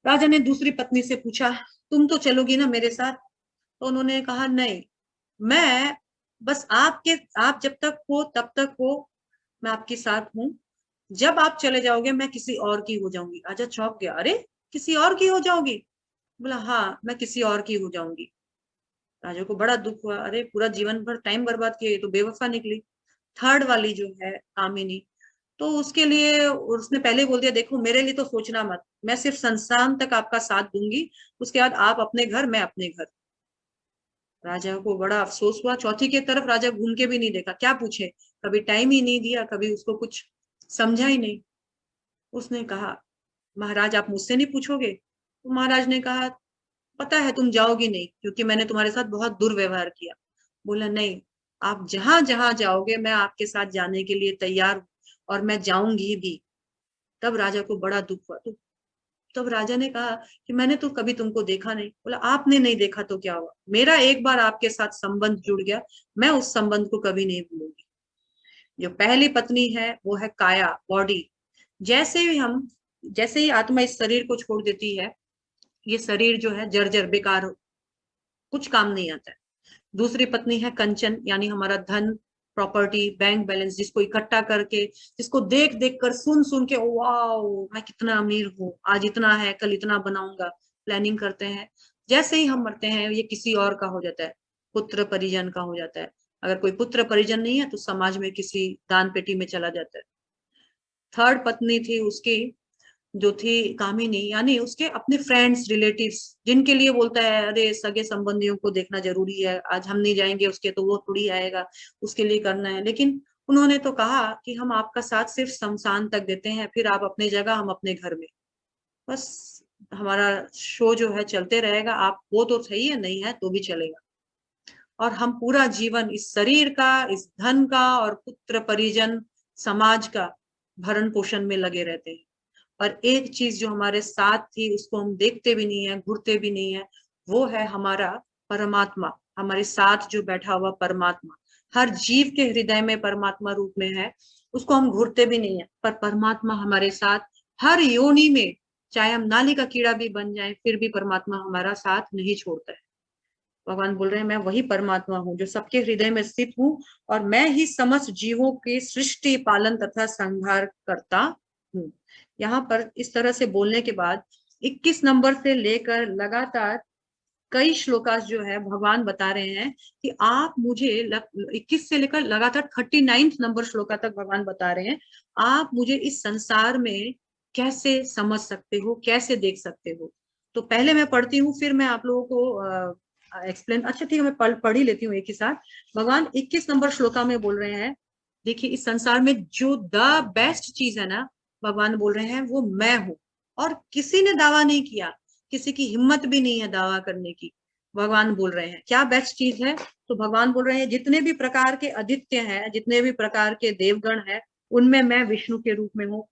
राजा ने दूसरी पत्नी से पूछा, तुम तो चलोगी ना मेरे साथ? तो उन्होंने कहा, नहीं, मैं बस आप जब तक हो तब तक हो, मैं आपके साथ हूँ, जब आप चले जाओगे मैं किसी और की हो जाऊंगी। राजा चौंक गया, अरे किसी और की हो जाओगी? बोला, हाँ मैं किसी और की हो जाऊंगी। राजा को बड़ा दुख हुआ, अरे पूरा जीवन भर टाइम बर्बाद किया, ये तो बेवफा निकली। थर्ड वाली जो है कामिनी, तो उसके लिए उसने पहले बोल दिया, देखो मेरे लिए तो सोचना मत, मैं सिर्फ संसान तक आपका साथ दूंगी, उसके बाद आप अपने घर, मैं अपने घर। राजा को बड़ा अफसोस हुआ, चौथी की तरफ राजा घूम के भी नहीं देखा, क्या पूछे, कभी टाइम ही नहीं दिया, कभी उसको कुछ समझा ही नहीं। उसने कहा, महाराज आप मुझसे नहीं पूछोगे? तो महाराज ने कहा, पता है तुम जाओगी नहीं क्योंकि मैंने तुम्हारे साथ बहुत दुर्व्यवहार किया। बोला नहीं, आप जहां जहां जाओगे मैं आपके साथ जाने के लिए तैयार हूँ और मैं जाऊंगी भी। तब राजा को बड़ा दुख हुआ। तो तब राजा ने कहा कि मैंने तो कभी तुमको देखा नहीं। बोला आपने नहीं देखा तो क्या हुआ, मेरा एक बार आपके साथ संबंध जुड़ गया, मैं उस संबंध को कभी नहीं भूलूंगी। जो पहली पत्नी है वो है काया, बॉडी। जैसे ही आत्मा इस शरीर को छोड़ देती है, ये शरीर जो है जर्जर बेकार कुछ काम नहीं आता है। दूसरी पत्नी है कंचन, यानी हमारा धन, प्रॉपर्टी, बैंक बैलेंस, जिसको इकट्ठा करके, जिसको देख देख कर, सुन सुन के वाओ मैं कितना अमीर हूँ, आज इतना है कल इतना बनाऊंगा, प्लानिंग करते हैं। जैसे ही हम मरते हैं ये किसी और का हो जाता है, पुत्र परिजन का हो जाता है। अगर कोई पुत्र परिजन नहीं है तो समाज में किसी दान पेटी में चला जाता है। थर्ड पत्नी थी उसकी, जो थी कामिनी, यानी उसके अपने फ्रेंड्स रिलेटिव्स, जिनके लिए बोलता है अरे सगे संबंधियों को देखना जरूरी है, आज हम नहीं जाएंगे उसके तो वो थोड़ी आएगा, उसके लिए करना है। लेकिन उन्होंने तो कहा कि हम आपका साथ सिर्फ शमशान तक देते हैं, फिर आप अपनी जगह हम अपने घर में, बस हमारा शो जो है चलते रहेगा, आप वो तो सही है, नहीं है तो भी चलेगा। और हम पूरा जीवन इस शरीर का, इस धन का और पुत्र परिजन समाज का भरण पोषण में लगे रहते हैं। और एक चीज जो हमारे साथ थी उसको हम देखते भी नहीं है, घुरते भी नहीं है, वो है हमारा परमात्मा। हमारे साथ जो बैठा हुआ परमात्मा, हर जीव के हृदय में परमात्मा रूप में है, उसको हम घुरते भी नहीं है। पर परमात्मा हमारे साथ हर योनि में, चाहे हम नाली का कीड़ा भी बन जाए फिर भी परमात्मा हमारा साथ नहीं छोड़ता है। भगवान बोल रहे हैं मैं वही परमात्मा हूँ जो सबके हृदय में स्थित हूँ, और मैं ही समस्त जीवों के सृष्टि, पालन तथा संहार करता हूँ। यहाँ पर इस तरह से बोलने के बाद 21 नंबर से लेकर लगातार कई श्लोकास जो है भगवान बता रहे हैं कि आप मुझे 21 से लेकर लगातार 39 नंबर श्लोका तक भगवान बता रहे हैं आप मुझे इस संसार में कैसे समझ सकते हो, कैसे देख सकते हो। तो पहले मैं पढ़ती हूँ, फिर मैं आप लोगों को एक्सप्लेन, अच्छा ठीक है मैं पढ़ ही लेती हूँ एक ही साथ। भगवान 21 नंबर श्लोका में बोल रहे हैं, देखिए इस संसार में जो द बेस्ट चीज है ना, भगवान बोल रहे हैं वो मैं हूं, और किसी ने दावा नहीं किया, किसी की हिम्मत भी नहीं है दावा करने की। भगवान बोल रहे हैं क्या बेस्ट चीज है, तो भगवान बोल रहे हैं जितने भी प्रकार के आदित्य हैं, जितने भी प्रकार के देवगण हैं, उनमें मैं विष्णु के रूप में हूँ।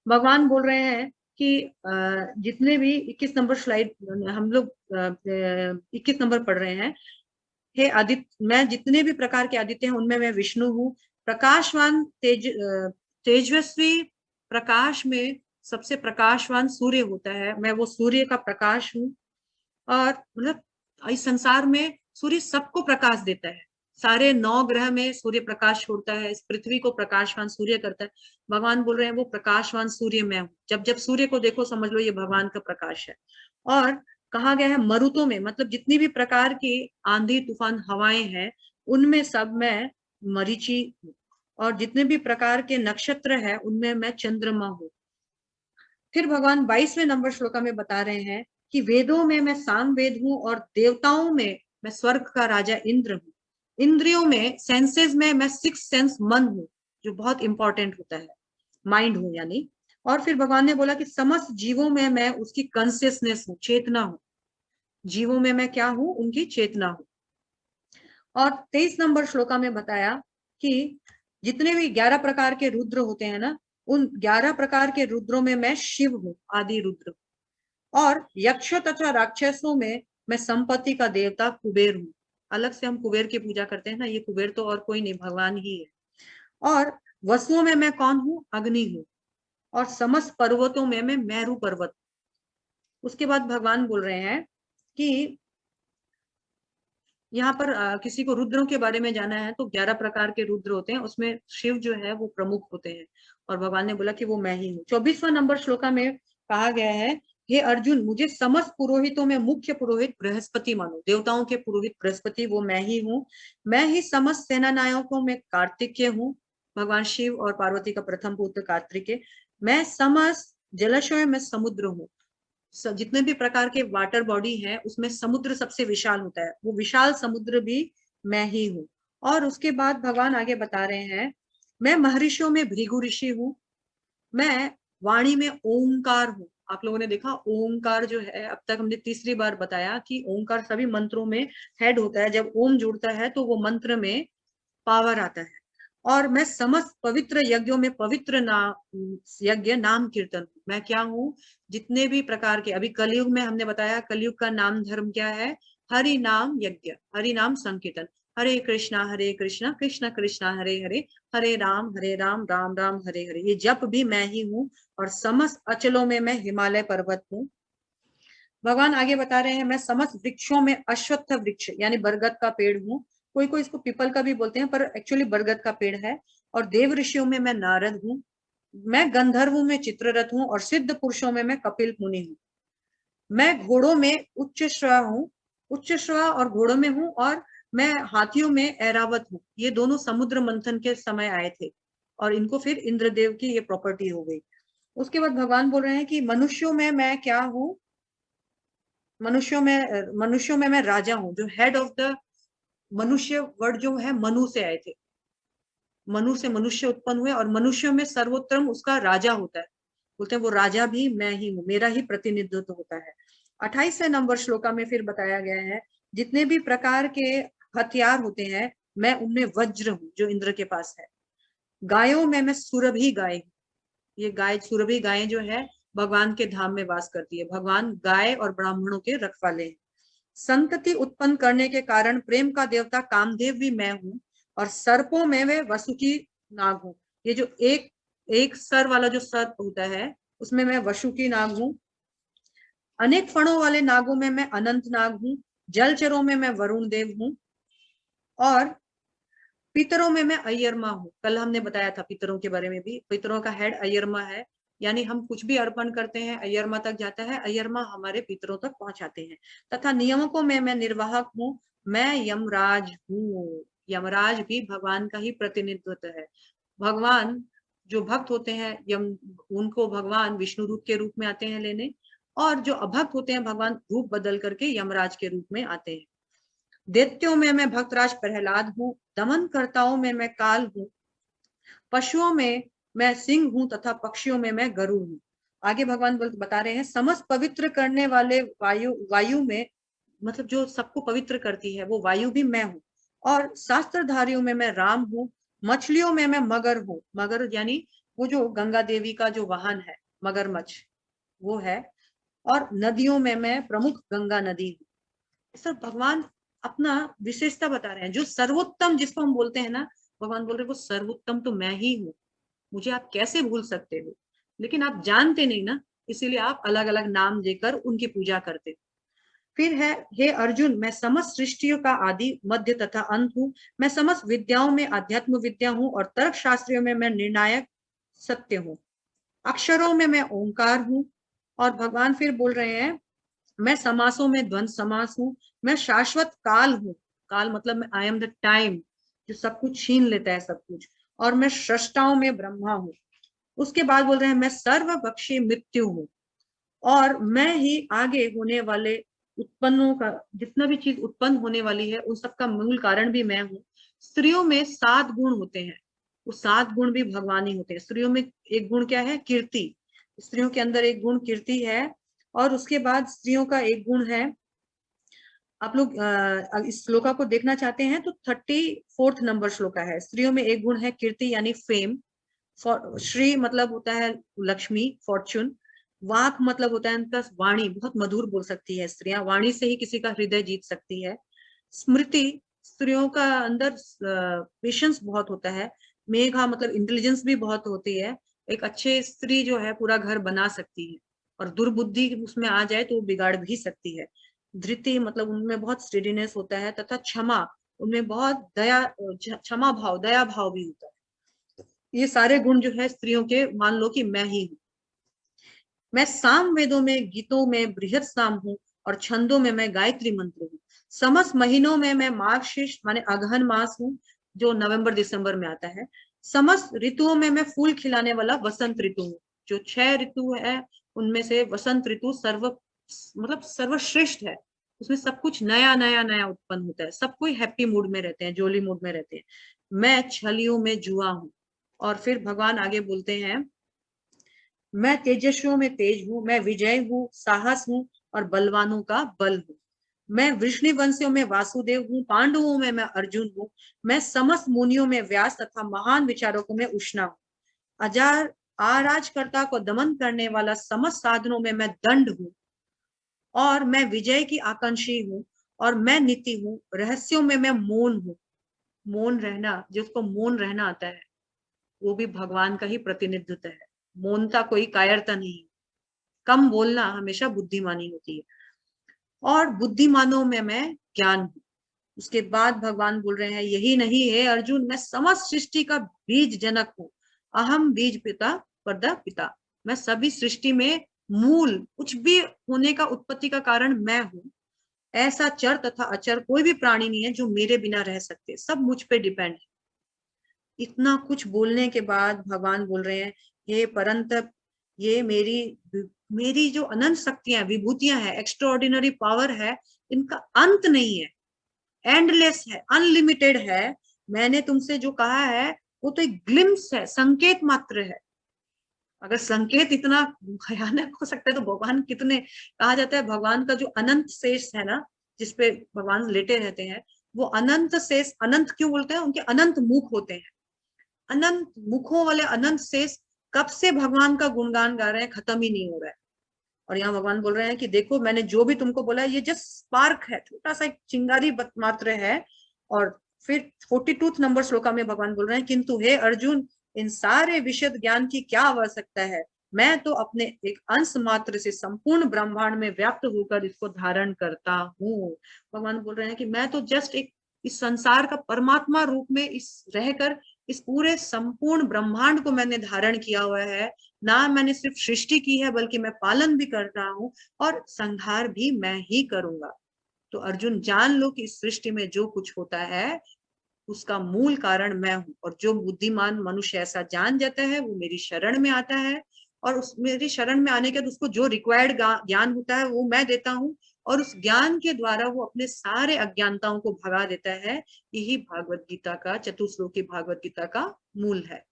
भगवान बोल रहे हैं कि जितने भी 21 नंबर स्लाइड हम लोग 21 नंबर पढ़ रहे हैं, हे आदित्य, मैं जितने भी प्रकार के आदित्य हैं उनमें मैं विष्णु हूँ। प्रकाशवान तेजस्वी, प्रकाश में सबसे प्रकाशवान सूर्य होता है, मैं वो सूर्य का प्रकाश हूँ। और मतलब इस संसार में सूर्य सबको प्रकाश देता है, सारे 9 ग्रह में सूर्य प्रकाश छोड़ता है, इस पृथ्वी को प्रकाशवान सूर्य करता है। भगवान बोल रहे हैं वो प्रकाशवान सूर्य मैं हूँ, जब जब सूर्य को देखो समझ लो ये भगवान का प्रकाश है। और कहा गया है मरुतों में, मतलब जितनी भी प्रकार की आंधी तूफान हवाएं हैं उनमें सब मैं मरीचि हूँ, और जितने भी प्रकार के नक्षत्र है उनमें मैं चंद्रमा हूँ। फिर भगवान 22वें नंबर श्लोका में बता रहे हैं कि वेदों में मैं साम वेद हूँ, और देवताओं में मैं स्वर्ग का राजा इंद्र हूँ। इंद्रियों में, सेंसेस में मैं 6 सेंस मन हूँ, जो बहुत इंपॉर्टेंट होता है, माइंड हूँ यानी। और फिर भगवान ने बोला कि समस्त जीवों में मैं उसकी कॉन्सियसनेस हूँ, चेतना हूँ। जीवों में मैं क्या हूँ, उनकी चेतना हूँ। और 23 नंबर श्लोका में बताया कि जितने भी 11 प्रकार के रुद्र होते हैं ना, उन 11 प्रकार के रुद्रों में मैं शिव हूँ, आदि रुद्र। और यक्ष तथा राक्षसों में मैं संपत्ति का देवता कुबेर हूँ। अलग से हम कुबेर की पूजा करते हैं ना, ये कुबेर तो और कोई नहीं, भगवान ही है। और वसुओं में मैं कौन हूँ, अग्नि हूँ। और समस्त पर्वतों में मैं मेरू पर्वत। उसके बाद भगवान बोल रहे हैं कि यहाँ पर किसी को रुद्रों के बारे में जाना है तो 11 प्रकार के रुद्र होते हैं, उसमें शिव जो है वो प्रमुख होते हैं। और भगवान ने बोला कि वो मैं ही हूँ। 24वां नंबर श्लोका में कहा गया है, हे अर्जुन, मुझे समस्त पुरोहितों में मुख्य पुरोहित बृहस्पति मानो। देवताओं के पुरोहित बृहस्पति वो मैं ही हूँ। मैं ही समस्त सेना नायकों में कार्तिकेय हूँ। भगवान शिव और पार्वती का प्रथम पुत्र कार्तिकेय। मैं समस्त जलाशय में समुद्र हूँ। जितने भी प्रकार के वाटर बॉडी है उसमें समुद्र सबसे विशाल होता है, वो विशाल समुद्र भी मैं ही हूँ। और उसके बाद भगवान आगे बता रहे हैं, मैं महर्षियों में भृगु ऋषि हूँ। मैं वाणी में ओंकार हूँ, आप लोगों ने देखा ओमकार जो है, अब तक हमने तीसरी बार बताया कि ओमकार सभी मंत्रों में हेड होता है। जब ओम जुड़ता है तो वो मंत्र में पावर आता है। और मैं समस्त पवित्र यज्ञों में पवित्र यज्ञ नाम कीर्तन, मैं क्या हूँ, जितने भी प्रकार के, अभी कलयुग में हमने बताया कलयुग का नाम धर्म क्या है, हरि नाम यज्ञ, हरि नाम संकीर्तन, हरे कृष्णा कृष्ण कृष्ण हरे हरे, हरे राम राम राम हरे हरे। ये जप भी मैं ही हूँ और समस्त अचलों में मैं हिमालय पर्वत हूँ। भगवान आगे बता रहे हैं, मैं समस्त वृक्षों में अश्वत्थ वृक्ष यानी बरगद का पेड़ हूँ। कोई कोई इसको पीपल का भी बोलते हैं, पर एक्चुअली बरगद का पेड़ है। और देव ऋषियों में मैं नारद हूँ। मैं गंधर्वों में चित्ररथ हूँ और सिद्ध पुरुषों में मैं कपिल मुनि हूँ। मैं घोड़ों में उच्च श्रवा हूँ, उच्च श्रवा और घोड़ों में हूँ। और मैं हाथियों में ऐरावत हूँ। ये दोनों समुद्र मंथन के समय आए थे और इनको फिर इंद्रदेव की ये प्रॉपर्टी हो गई। उसके बाद भगवान बोल रहे हैं कि मनुष्यों में मैं क्या हूँ, मनुष्यों में मैं राजा हूँ। जो हेड ऑफ द मनुष्य वर्ड जो है मनु से आए थे, मनु से मनुष्य उत्पन्न हुए और मनुष्यों में सर्वोत्तम उसका राजा होता है। बोलते हैं वो राजा भी मैं ही हूँ, मेरा ही प्रतिनिधित्व होता है। 28वें नंबर श्लोका में फिर बताया गया है, जितने भी प्रकार के हथियार होते हैं मैं उनमें वज्र हूँ जो इंद्र के पास है। गायों में मैं सुरभि गाय हूँ। ये गाय, सुरभि गायें जो है भगवान के धाम में वास करती है। भगवान गाय और ब्राह्मणों के रखवाले हैं। संतति उत्पन्न करने के कारण प्रेम का देवता कामदेव भी मैं हूँ और सर्पों में वे वसुकी नाग हूँ। ये जो एक सर वाला जो सर्प होता है उसमें मैं वसुकी नाग हूँ। अनेक फणों वाले नागों में मैं अनंत नाग हूँ। जलचरों में मैं वरुण देव हूँ और पितरों में मैं अय्यरमा हूँ। कल हमने बताया था पितरों के बारे में भी, पितरों का हेड अय्यरमा है। यानी हम कुछ भी अर्पण करते हैं अय्यरमा तक जाता है, अय्यरमा हमारे पितरों तक पहुंचाते हैं। तथा नियमकों में मैं निर्वाहक हूँ, मैं यमराज हूँ। यमराज भी भगवान का ही प्रतिनिधित्व है। भगवान जो भक्त होते हैं यम, उनको भगवान विष्णु रूप के रूप में आते हैं लेने, और जो अभक्त होते हैं भगवान रूप बदल करके यमराज के रूप में आते हैं। दैत्यों में मैं भक्तराज प्रहलाद हूँ। दमन कर्ताओं में मैं काल हूँ। पशुओं में मैं सिंह हूँ तथा पक्षियों में मैं गरुड़ हूँ। आगे भगवान बता रहे हैं, समस्त पवित्र करने वाले वायु में, मतलब जो सबको पवित्र करती है वो वायु भी मैं हूँ। और शास्त्रधारियों में मैं राम हूँ। मछलियों में मैं मगर हूँ। मगर यानी वो जो गंगा देवी का जो वाहन है मगरमच्छ, वो है। और नदियों में मैं प्रमुख गंगा नदी हूँ। सब भगवान अपना विशेषता बता रहे हैं। जो सर्वोत्तम जिसको हम बोलते हैं ना, भगवान बोल रहे वो सर्वोत्तम तो मैं ही हूँ, मुझे आप कैसे भूल सकते हो। लेकिन आप जानते नहीं ना, इसीलिए आप अलग अलग नाम देकर उनकी पूजा करते हो। फिर है, हे अर्जुन, मैं समस्त सृष्टियों का आदि मध्य तथा अंत हूँ। मैं समस्त विद्याओं में अध्यात्म विद्या हूँ और तर्क शास्त्रियों में मैं निर्णायक सत्य हूँ। अक्षरों में मैं ओंकार हूँ। और भगवान फिर बोल रहे हैं, मैं समासों में द्वंद समास हूँ। मैं शाश्वत काल हूँ। काल मतलब मैं आई एम द टाइम, जो सब कुछ छीन लेता है सब कुछ। और मैं सृष्टाओं में ब्रह्मा हूँ। उसके बाद बोल रहे हैं, मैं सर्वभक्षी मृत्यु हूँ और मैं ही आगे होने वाले उत्पन्नों का, जितना भी चीज उत्पन्न होने वाली है उन सबका मूल कारण भी मैं हूँ। स्त्रियों में 7 गुण होते हैं, वो 7 गुण भी भगवान ही होते हैं। स्त्रियों में एक गुण क्या है, कीर्ति। स्त्रियों के अंदर एक गुण कीर्ति है। और उसके बाद स्त्रियों का एक गुण है, आप लोग इस श्लोका को देखना चाहते हैं तो 34 नंबर श्लोका है। स्त्रियों में एक गुण है कीर्ति यानी फेम। श्री मतलब होता है लक्ष्मी, फॉर्चून। वाक मतलब होता है उनका वाणी, बहुत मधुर बोल सकती है स्त्रियां, वाणी से ही किसी का हृदय जीत सकती है। स्मृति, स्त्रियों का अंदर पेशेंस बहुत होता है। मेघा मतलब इंटेलिजेंस भी बहुत होती है। एक अच्छे स्त्री जो है पूरा घर बना सकती है, और दुर्बुद्धि उसमें आ जाए तो वो बिगाड़ भी सकती है। धृति मतलब उनमें बहुत स्टेडीनेस होता है, तथा क्षमा, उनमें बहुत दया, क्षमा भाव, दया भाव भी होता है। ये सारे गुण जो है स्त्रियों के, मान लो कि मैं ही हूँ। मैं साम वेदों में, गीतों में बृहत साम हूँ और छंदों में मैं गायत्री मंत्र हूँ। समस्त महीनों में मैं मार्गशीर्ष माने अगहन मास हूँ, जो नवंबर दिसंबर में आता है। समस्त ऋतुओं में मैं फूल खिलाने वाला वसंत ऋतु हूँ। जो 6 ऋतु है उनमें से वसंत ऋतु मतलब सर्वश्रेष्ठ है। उसमें सब कुछ नया नया नया उत्पन्न होता है, सब कोई हैप्पी मूड में रहते हैं, जोली मूड में रहते हैं। मैं छलियों में जुआ हूँ। और फिर भगवान आगे बोलते हैं, मैं तेजस्वियों में तेज हूँ, मैं विजय हूँ, साहस हूँ और बलवानों का बल हूँ। मैं वृष्णिवंशियों में वासुदेव हूँ, पांडवों में मैं अर्जुन हूँ, मैं समस्त मुनियों में व्यास तथा महान विचारकों में उष्णा हूँ। अजार आराजकर्ता को दमन करने वाला समस्त साधनों में मैं दंड हूँ और मैं विजय की आकांक्षी हूँ और मैं नीति हूँ। रहस्यों में मैं मौन हूँ। मौन रहना, जिसको मौन रहना आता है वो भी भगवान का ही प्रतिनिधित्व है। मौनता कोई कायरता नहीं, कम बोलना हमेशा बुद्धिमानी होती है। और बुद्धिमानों में मैं ज्ञान हूँ। उसके बाद भगवान बोल रहे हैं, यही नहीं है अर्जुन, मैं समस्त सृष्टि का बीज जनक हूँ। अहम बीज पिता परदा पिता। मैं सभी सृष्टि में मूल, कुछ भी होने का उत्पत्ति का कारण मैं हूँ। ऐसा चर तथा अचर कोई भी प्राणी नहीं है जो मेरे बिना रह सकते, सब मुझ पे डिपेंड है। इतना कुछ बोलने के बाद भगवान बोल रहे हैं, हे परंतप, ये मेरी जो अनंत शक्तियां, विभूतियां हैं, एक्स्ट्राऑर्डिनरी पावर है, इनका अंत नहीं है, एंडलेस है, अनलिमिटेड है। मैंने तुमसे जो कहा है वो तो एक ग्लिम्स है, संकेत मात्र है। अगर संकेत इतना भयानक हो सकता है तो भगवान कितने, कहा जाता है भगवान का जो अनंत शेष है ना, जिसपे भगवान लेटे रहते हैं, वो अनंत शेष, अनंत क्यों बोलते हैं, उनके अनंत मुख होते हैं। अनंत मुखों वाले अनंत शेष कब से भगवान का गुणगान गा रहे हैं, खत्म ही नहीं हो रहा है। और यहाँ भगवान बोल रहे हैं कि देखो, मैंने जो भी तुमको बोला है ये जस्ट स्पार्क है, छोटा सा एक चिंगारी मात्र है। और फिर 42 नंबर श्लोका में भगवान बोल रहे हैं, किंतु हे अर्जुन, इन सारे विशद ज्ञान की क्या आवश्यकता है? मैं तो अपने एक अंश मात्र से संपूर्ण ब्रह्मांड में व्याप्त होकर इसको धारण करता हूँ। भगवान बोल रहे हैं कि मैं तो जस्ट एक इस संसार का परमात्मा रूप में इस रहकर इस पूरे संपूर्ण ब्रह्मांड को मैंने धारण किया हुआ है। ना मैंने सिर्फ सृष्टि की है, बल्कि मैं पालन भी करता हूँ और संहार भी मैं ही करूंगा। तो अर्जुन जान लो कि इस सृष्टि में जो कुछ होता है उसका मूल कारण मैं हूँ। और जो बुद्धिमान मनुष्य ऐसा जान जाता है वो मेरी शरण में आता है, और उस मेरी शरण में आने के बाद उसको जो रिक्वायर्ड ज्ञान होता है वो मैं देता हूँ, और उस ज्ञान के द्वारा वो अपने सारे अज्ञानताओं को भगा देता है। यही भागवत गीता का, चतुश्लोकी भागवत गीता का मूल है।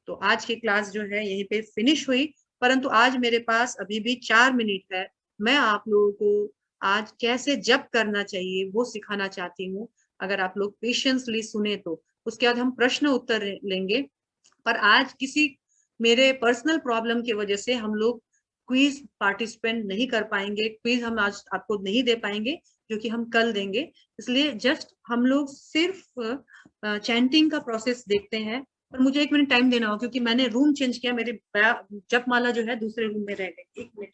तो आज की क्लास जो है यहीं पे फिनिश हुई, परंतु आज मेरे पास अभी भी 4 मिनट है। मैं आप लोगों को आज कैसे जप करना चाहिए वो सिखाना चाहती हूँ। अगर आप लोग पेशेंसली सुने तो उसके बाद हम प्रश्न उत्तर लेंगे। पर आज किसी मेरे पर्सनल प्रॉब्लम की वजह से हम लोग क्विज पार्टिसिपेंट नहीं कर पाएंगे, क्विज हम आज आपको नहीं दे पाएंगे, जो कि हम कल देंगे। इसलिए जस्ट हम लोग सिर्फ चैंटिंग का प्रोसेस देखते हैं। पर मुझे 1 मिनट टाइम देना होगा क्योंकि मैंने रूम चेंज किया, मेरे जपमाला जो है दूसरे रूम में रह गई। 1 मिनट।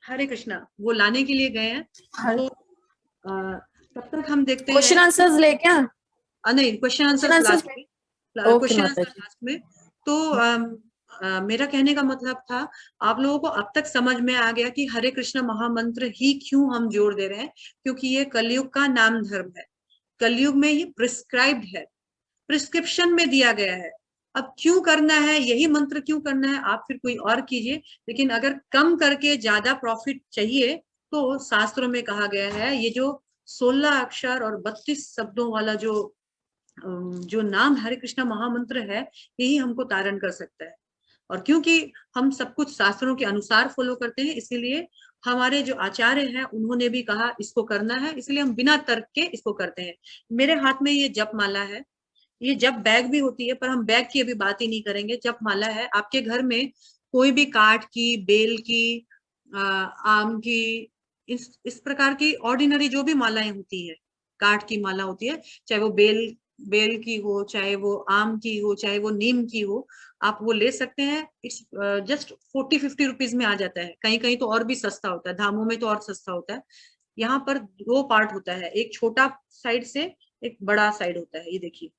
हरे कृष्णा, वो लाने के लिए गए हैं, तो तब तक हम देखते हैं। क्वेश्चन आंसर्स लेके नहीं, क्वेश्चन आंसर लास्ट में, क्वेश्चन आंसर लास्ट में। तो मेरा कहने का मतलब था, आप लोगों को अब तक समझ में आ गया कि हरे कृष्ण महामंत्र ही क्यों हम जोड़ दे रहे हैं, क्योंकि ये कलयुग का नाम धर्म है। कलयुग में ये प्रिस्क्राइब्ड है, प्रिस्क्रिप्शन में दिया गया है। अब क्यों करना है, यही मंत्र क्यों करना है, आप फिर कोई और कीजिए। लेकिन अगर कम करके ज्यादा प्रॉफिट चाहिए तो शास्त्रों में कहा गया है, ये जो 16 अक्षर और 32 शब्दों वाला जो नाम हरे कृष्णा महामंत्र है, यही हमको तारण कर सकता है। और क्योंकि हम सब कुछ शास्त्रों के अनुसार फॉलो करते हैं, इसीलिए हमारे जो आचार्य हैं उन्होंने भी कहा इसको करना है, इसलिए हम बिना तर्क के इसको करते हैं। मेरे हाथ में ये जप माला है, ये जप बैग भी होती है, पर हम बैग की अभी बात ही नहीं करेंगे। जप माला है, आपके घर में कोई भी काठ की, बेल की, आम की, इस प्रकार की ऑर्डिनरी जो भी मालाएं होती है, काठ की माला होती है, चाहे वो बेल की हो, चाहे वो आम की हो, चाहे वो नीम की हो, आप वो ले सकते हैं। इट्स जस्ट 40-50 रुपीज में आ जाता है। कहीं कहीं तो और भी सस्ता होता है, धामों में तो और सस्ता होता है। यहाँ पर 2 पार्ट होता है, एक छोटा साइड से एक बड़ा साइड होता है। ये देखिए,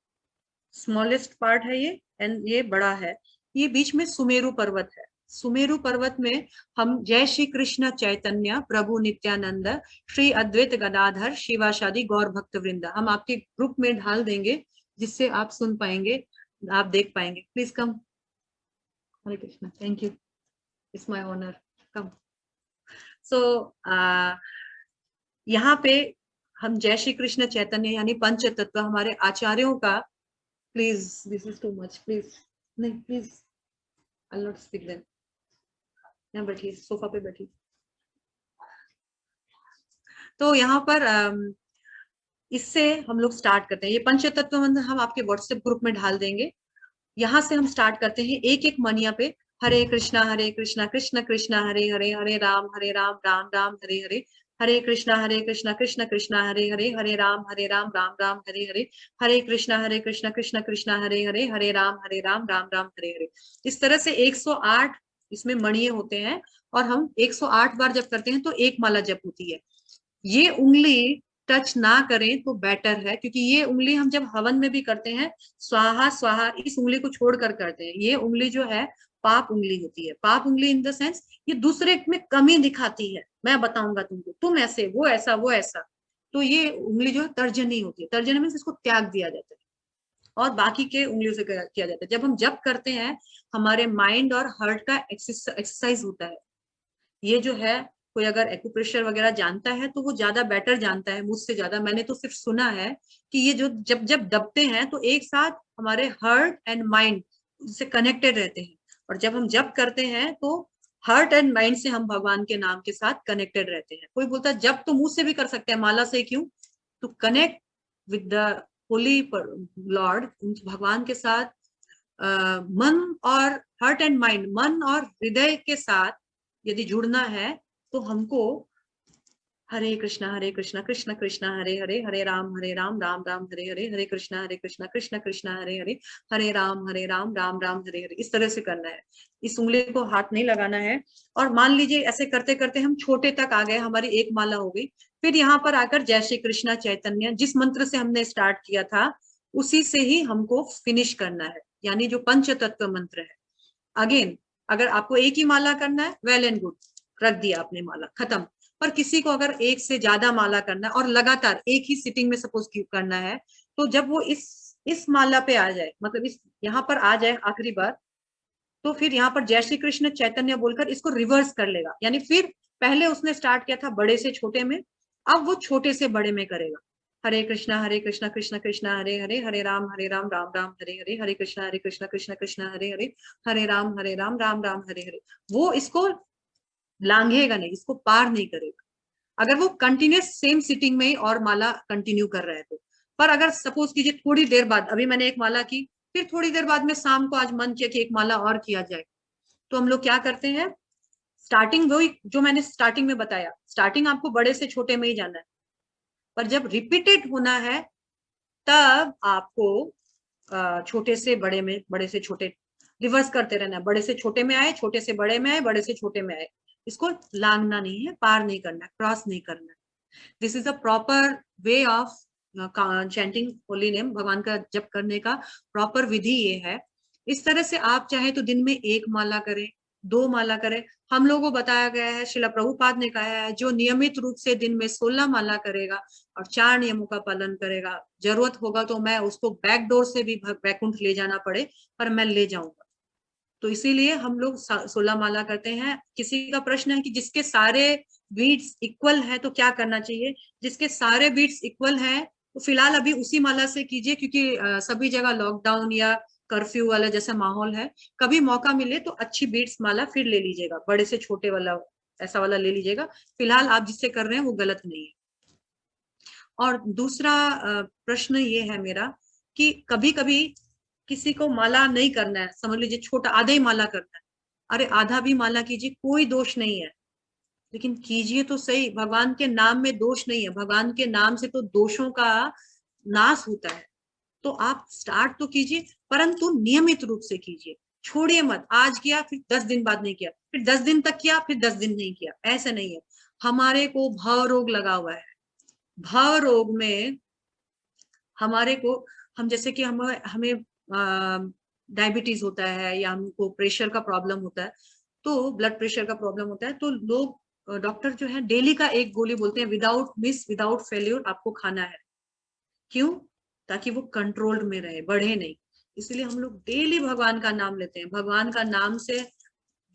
स्मॉलेस्ट पार्ट है ये, एंड ये बड़ा है। ये बीच में सुमेरु पर्वत है, सुमेरु पर्वत में हम जय श्री कृष्ण चैतन्य प्रभु नित्यानंद श्री अद्वैत गदाधर शिवाशादि गौर भक्त वृंद हम आपके ग्रुप में ढाल देंगे, जिससे आप सुन पाएंगे, आप देख पाएंगे। Please come. Hare Krishna, thank you, it's my honour, come. So यहाँ पे हम जय श्री कृष्ण चैतन्य यानी पंच तत्व हमारे आचार्यों का, please this is too much, please नहीं, please I not speak them. यहाँ बैठिए, सोफा पे बैठिए। तो यहाँ पर इससे हम लोग स्टार्ट करते हैं। ये पंच तत्व मंत्र हम आपके व्हाट्सएप ग्रुप में ढाल देंगे। यहाँ से हम स्टार्ट करते हैं एक एक मनिया पे। हरे कृष्णा कृष्ण कृष्ण हरे हरे, हरे राम राम राम हरे हरे, हरे कृष्णा कृष्ण कृष्ण हरे हरे, हरे राम राम राम हरे हरे, हरे कृष्ण कृष्ण कृष्ण हरे हरे, हरे राम राम राम हरे हरे। इस तरह से 108 इसमें मणिये होते हैं, और हम 108 बार जब करते हैं तो एक माला जप होती है। ये उंगली टच ना करें तो बेटर है, क्योंकि ये उंगली हम जब हवन में भी करते हैं स्वाहा स्वाहा इस उंगली को छोड़कर करते हैं। ये उंगली जो है पाप उंगली होती है। पाप उंगली इन द सेंस ये दूसरे में कमी दिखाती है, मैं बताऊंगा तुमको, तुम ऐसे, वो ऐसा, वो ऐसा। तो ये उंगली जो है तर्जनी होती है। तर्जनी में इसको त्याग दिया जाता है और बाकी के उंगलियों से किया जाता है। जब हम जप करते हैं हमारे माइंड और हार्ट का एक्सरसाइज होता है। ये जो है, कोई अगर एक्यूप्रेशर वगैरह जानता है तो वो ज्यादा बेटर जानता है मुझसे ज्यादा। मैंने तो सिर्फ सुना है कि ये जो जब जब दबते हैं तो एक साथ हमारे हार्ट एंड माइंड से कनेक्टेड रहते हैं, और जब हम जप करते हैं तो हार्ट एंड माइंड से हम भगवान के नाम के साथ कनेक्टेड रहते हैं। कोई बोलता है जब तो मुंह से भी कर सकते हैं, माला से क्यों? To connect with the holy Lord, भगवान के साथ मन और हार्ट एंड माइंड, मन और हृदय के साथ यदि जुड़ना है तो हमको हरे कृष्णा कृष्ण कृष्ण हरे हरे, हरे राम राम राम हरे हरे, हरे कृष्णा कृष्ण कृष्ण हरे हरे, हरे राम राम राम हरे हरे। इस तरह से करना है। इस उंगली को हाथ नहीं लगाना है। और मान लीजिए ऐसे करते करते हम छोटे तक आ गए, हमारी एक माला हो गई। फिर यहाँ पर आकर जय श्री कृष्णा चैतन्य जिस मंत्र से हमने स्टार्ट किया था उसी से ही हमको फिनिश करना है, यानी जो पंच तत्व मंत्र है। अगेन अगर आपको एक ही माला करना है, वेल एंड गुड, रख दिया आपने माला, खत्म। पर किसी को अगर एक से ज्यादा माला करना है और लगातार एक ही सिटिंग में सपोज करना है, तो जब वो इस माला पे आ जाए, मतलब इस यहाँ पर आ जाए आखिरी बार, तो फिर यहाँ पर जय श्री कृष्ण चैतन्य बोलकर इसको रिवर्स कर लेगा। यानी फिर पहले उसने स्टार्ट किया था बड़े से छोटे में, अब वो छोटे से बड़े में करेगा। हरे कृष्णा कृष्ण कृष्ण हरे हरे, हरे राम राम राम हरे हरे, हरे कृष्ण कृष्ण कृष्ण हरे हरे, हरे राम राम राम हरे हरे। वो इसको लांघेगा नहीं, इसको पार नहीं करेगा अगर वो कंटिन्यूस सेम सिटिंग में ही और माला कंटिन्यू कर रहा है तो। पर अगर सपोज कीजिए थोड़ी देर बाद, अभी मैंने एक माला की, फिर थोड़ी देर बाद में शाम को आज मन किया कि एक माला और किया जाए, तो हम लोग क्या करते हैं, स्टार्टिंग वही जो मैंने स्टार्टिंग में बताया, स्टार्टिंग आपको बड़े से छोटे में ही जाना है, पर जब रिपीटेड होना है तब आपको छोटे से बड़े में, बड़े से छोटे रिवर्स करते रहना है। बड़े से छोटे में आए, छोटे से बड़े में आए, बड़े से छोटे में आए। इसको लांघना नहीं है, पार नहीं करना है, क्रॉस नहीं करना है। This is a proper way of chanting holy name. भगवान का जप करने का प्रॉपर विधि ये है। इस तरह से आप चाहे तो दिन में एक माला करें, दो माला करें। हम लोगों को बताया गया है, श्रील प्रभुपाद ने कहा है, जो नियमित रूप से दिन में 16 माला करेगा और 4 नियमों का पालन करेगा, जरूरत होगा तो मैं उसको बैक डोर से भी वैकुंठ ले जाना पड़े पर मैं ले जाऊंगा। तो इसीलिए हम लोग 16 माला करते हैं। किसी का प्रश्न है कि जिसके सारे बीट्स इक्वल है तो क्या करना चाहिए? जिसके सारे बीट्स इक्वल है तो फिलहाल अभी उसी माला से कीजिए, क्योंकि सभी जगह लॉकडाउन या कर्फ्यू वाला जैसा माहौल है। कभी मौका मिले तो अच्छी बीट्स माला फिर ले लीजिएगा, बड़े से छोटे वाला ऐसा वाला ले लीजिएगा। फिलहाल आप जिससे कर रहे हैं वो गलत नहीं है। और दूसरा प्रश्न ये है मेरा कि कभी कभी किसी को माला नहीं करना है, समझ लीजिए छोटा आधा ही माला करना है, अरे आधा भी माला कीजिए, कोई दोष नहीं है, लेकिन कीजिए तो सही। भगवान के नाम में दोष नहीं है, भगवान के नाम से तो दोषों का नाश होता है। तो आप स्टार्ट तो कीजिए, परंतु नियमित रूप से कीजिए, छोड़िए मत। आज किया फिर 10 दिन बाद नहीं किया, फिर 10 दिन तक किया फिर 10 दिन नहीं किया, ऐसे नहीं है। हमारे को भव रोग लगा हुआ है। भव रोग में हमारे को, हम जैसे कि हमें डायबिटीज होता है या हमको प्रेशर का प्रॉब्लम होता है, तो ब्लड प्रेशर का प्रॉब्लम होता है, तो लोग डॉक्टर जो है डेली का एक गोली बोलते हैं, विदाउट मिस विदाउट फेल्यूर आपको खाना है। क्यों? ताकि वो कंट्रोल्ड में रहे, बढ़े नहीं। इसलिए हम लोग डेली भगवान का नाम लेते हैं। भगवान का नाम से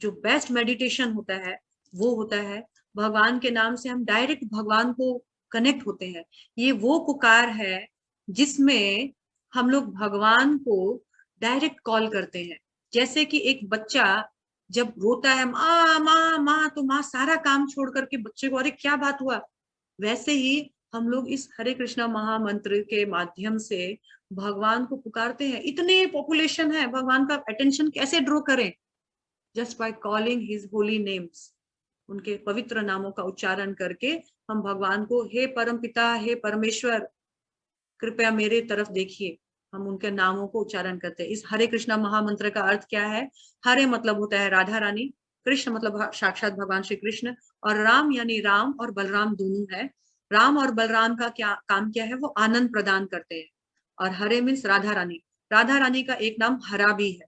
जो बेस्ट मेडिटेशन होता है वो होता है, भगवान के नाम से हम डायरेक्ट भगवान को कनेक्ट होते हैं। ये वो पुकार है जिसमें हम लोग भगवान को डायरेक्ट कॉल करते हैं। जैसे कि एक बच्चा जब रोता है, माँ माँ माँ, तो माँ सारा काम छोड़ करके बच्चे को, अरे क्या बात हुआ, वैसे ही हम लोग इस हरे कृष्णा महामंत्र के माध्यम से भगवान को पुकारते हैं। इतने पॉपुलेशन है, भगवान का अटेंशन कैसे ड्रॉ करें? Just by calling his Holi names, उनके पवित्र नामों का उच्चारण करके हम भगवान को, हे परम पिता, हे परमेश्वर, कृपया मेरे तरफ देखिए, हम उनके नामों को उच्चारण करते हैं। इस हरे कृष्णा महामंत्र का अर्थ क्या है? हरे मतलब होता है राधा रानी, कृष्ण मतलब साक्षात भगवान श्री कृष्ण, और राम यानी राम और बलराम दोनों है। राम और बलराम का क्या काम क्या है? वो आनंद प्रदान करते हैं। और हरे मीन्स राधा रानी, राधा रानी का एक नाम हरा भी है।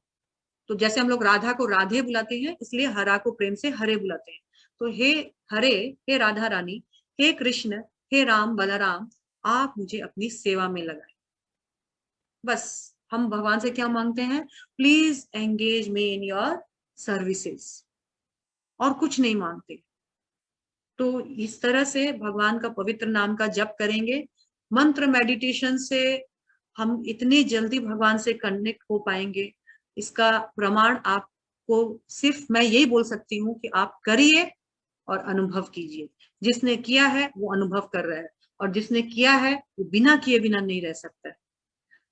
तो जैसे हम लोग राधा को राधे बुलाते हैं, इसलिए हरा को प्रेम से हरे बुलाते हैं। तो हे हरे, हे राधा रानी, हे कृष्ण, हे राम बलराम, आप मुझे अपनी सेवा में लगाए। बस हम भगवान से क्या मांगते हैं? Please engage me in your services, और कुछ नहीं मांगते। तो इस तरह से भगवान का पवित्र नाम का जप करेंगे। मंत्र मेडिटेशन से हम इतनी जल्दी भगवान से कनेक्ट हो पाएंगे, इसका प्रमाण आपको सिर्फ मैं यही बोल सकती हूँ कि आप करिए और अनुभव कीजिए। जिसने किया है वो अनुभव कर रहा है, और जिसने किया है वो बिना किए बिना नहीं रह सकता है।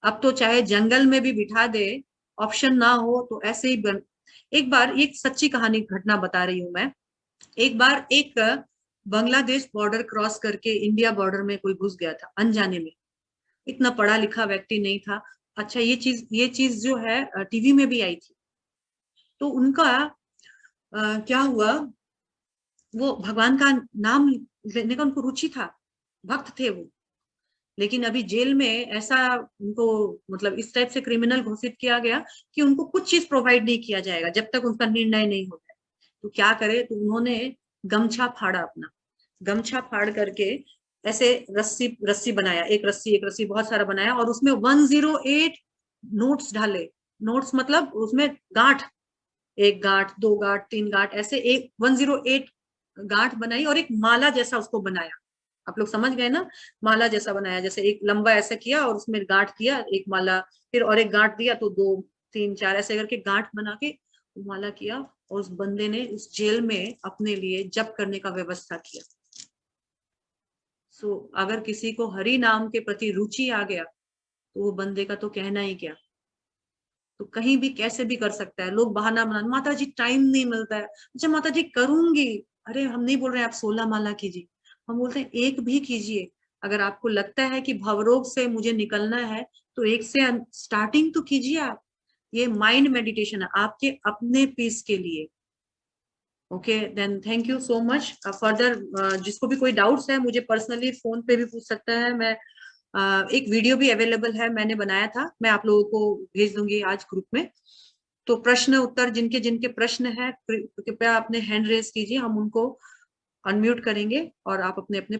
अब तो चाहे जंगल में भी बिठा दे, ऑप्शन ना हो तो ऐसे ही एक बार एक सच्ची कहानी घटना बता रही हूँ मैं। एक बार एक बांग्लादेश बॉर्डर क्रॉस करके इंडिया बॉर्डर में कोई घुस गया था अनजाने में। इतना पढ़ा लिखा व्यक्ति नहीं था। अच्छा, ये चीज जो है टीवी में भी आई थी। तो उनका क्या हुआ, वो भगवान का नाम लेने का उनको रुचि था, भक्त थे वो। लेकिन अभी जेल में ऐसा उनको मतलब इस टाइप से क्रिमिनल घोषित किया गया कि उनको कुछ चीज प्रोवाइड नहीं किया जाएगा जब तक उनका निर्णय नहीं होता है। तो क्या करे, तो उन्होंने गमछा फाड़ा, अपना गमछा फाड़ करके ऐसे रस्सी रस्सी बनाया, एक रस्सी बहुत सारा बनाया, और उसमें 108 नोट्स डाले। नोट्स मतलब उसमें गांठ, एक गांठ, दो गांठ, तीन गांठ, ऐसे एक 108 गांठ बनाई, और एक माला जैसा उसको बनाया। आप लोग समझ गए ना? माला जैसा बनाया, जैसे एक लंबा ऐसा किया और उसमें गांठ दिया, एक माला, फिर और एक गांठ दिया, तो दो तीन चार ऐसे करके गांठ बना के माला किया। और उस बंदे ने उस जेल में अपने लिए जप करने का व्यवस्था किया। सो अगर किसी को हरि नाम के प्रति रुचि आ गया तो वो बंदे का तो कहना ही क्या, तो कहीं भी कैसे भी कर सकता है। लोग बहाना बना, माता जी टाइम नहीं मिलता है। अच्छा माता जी करूंगी, अरे हम नहीं बोल रहे हैं आप 16 माला कीजिए, हम बोलते हैं एक भी कीजिए। अगर आपको लगता है कि भवरोग से मुझे निकलना है तो एक से स्टार्टिंग तो कीजिए आप। ये माइंड मेडिटेशन है आपके अपने पीस के लिए। Okay then, thank you so much. Further जिसको भी कोई डाउट्स है मुझे पर्सनली फोन पे भी पूछ सकता है। मैं एक वीडियो भी अवेलेबल है, मैंने बनाया था, मैं आप लोगों को भेज दूंगी आज ग्रुप में। तो प्रश्न उत्तर जिनके जिनके प्रश्न है कृपया अपने हैंड रेज कीजिए, हम उनको अनम्यूट करेंगे और आप अपने अपने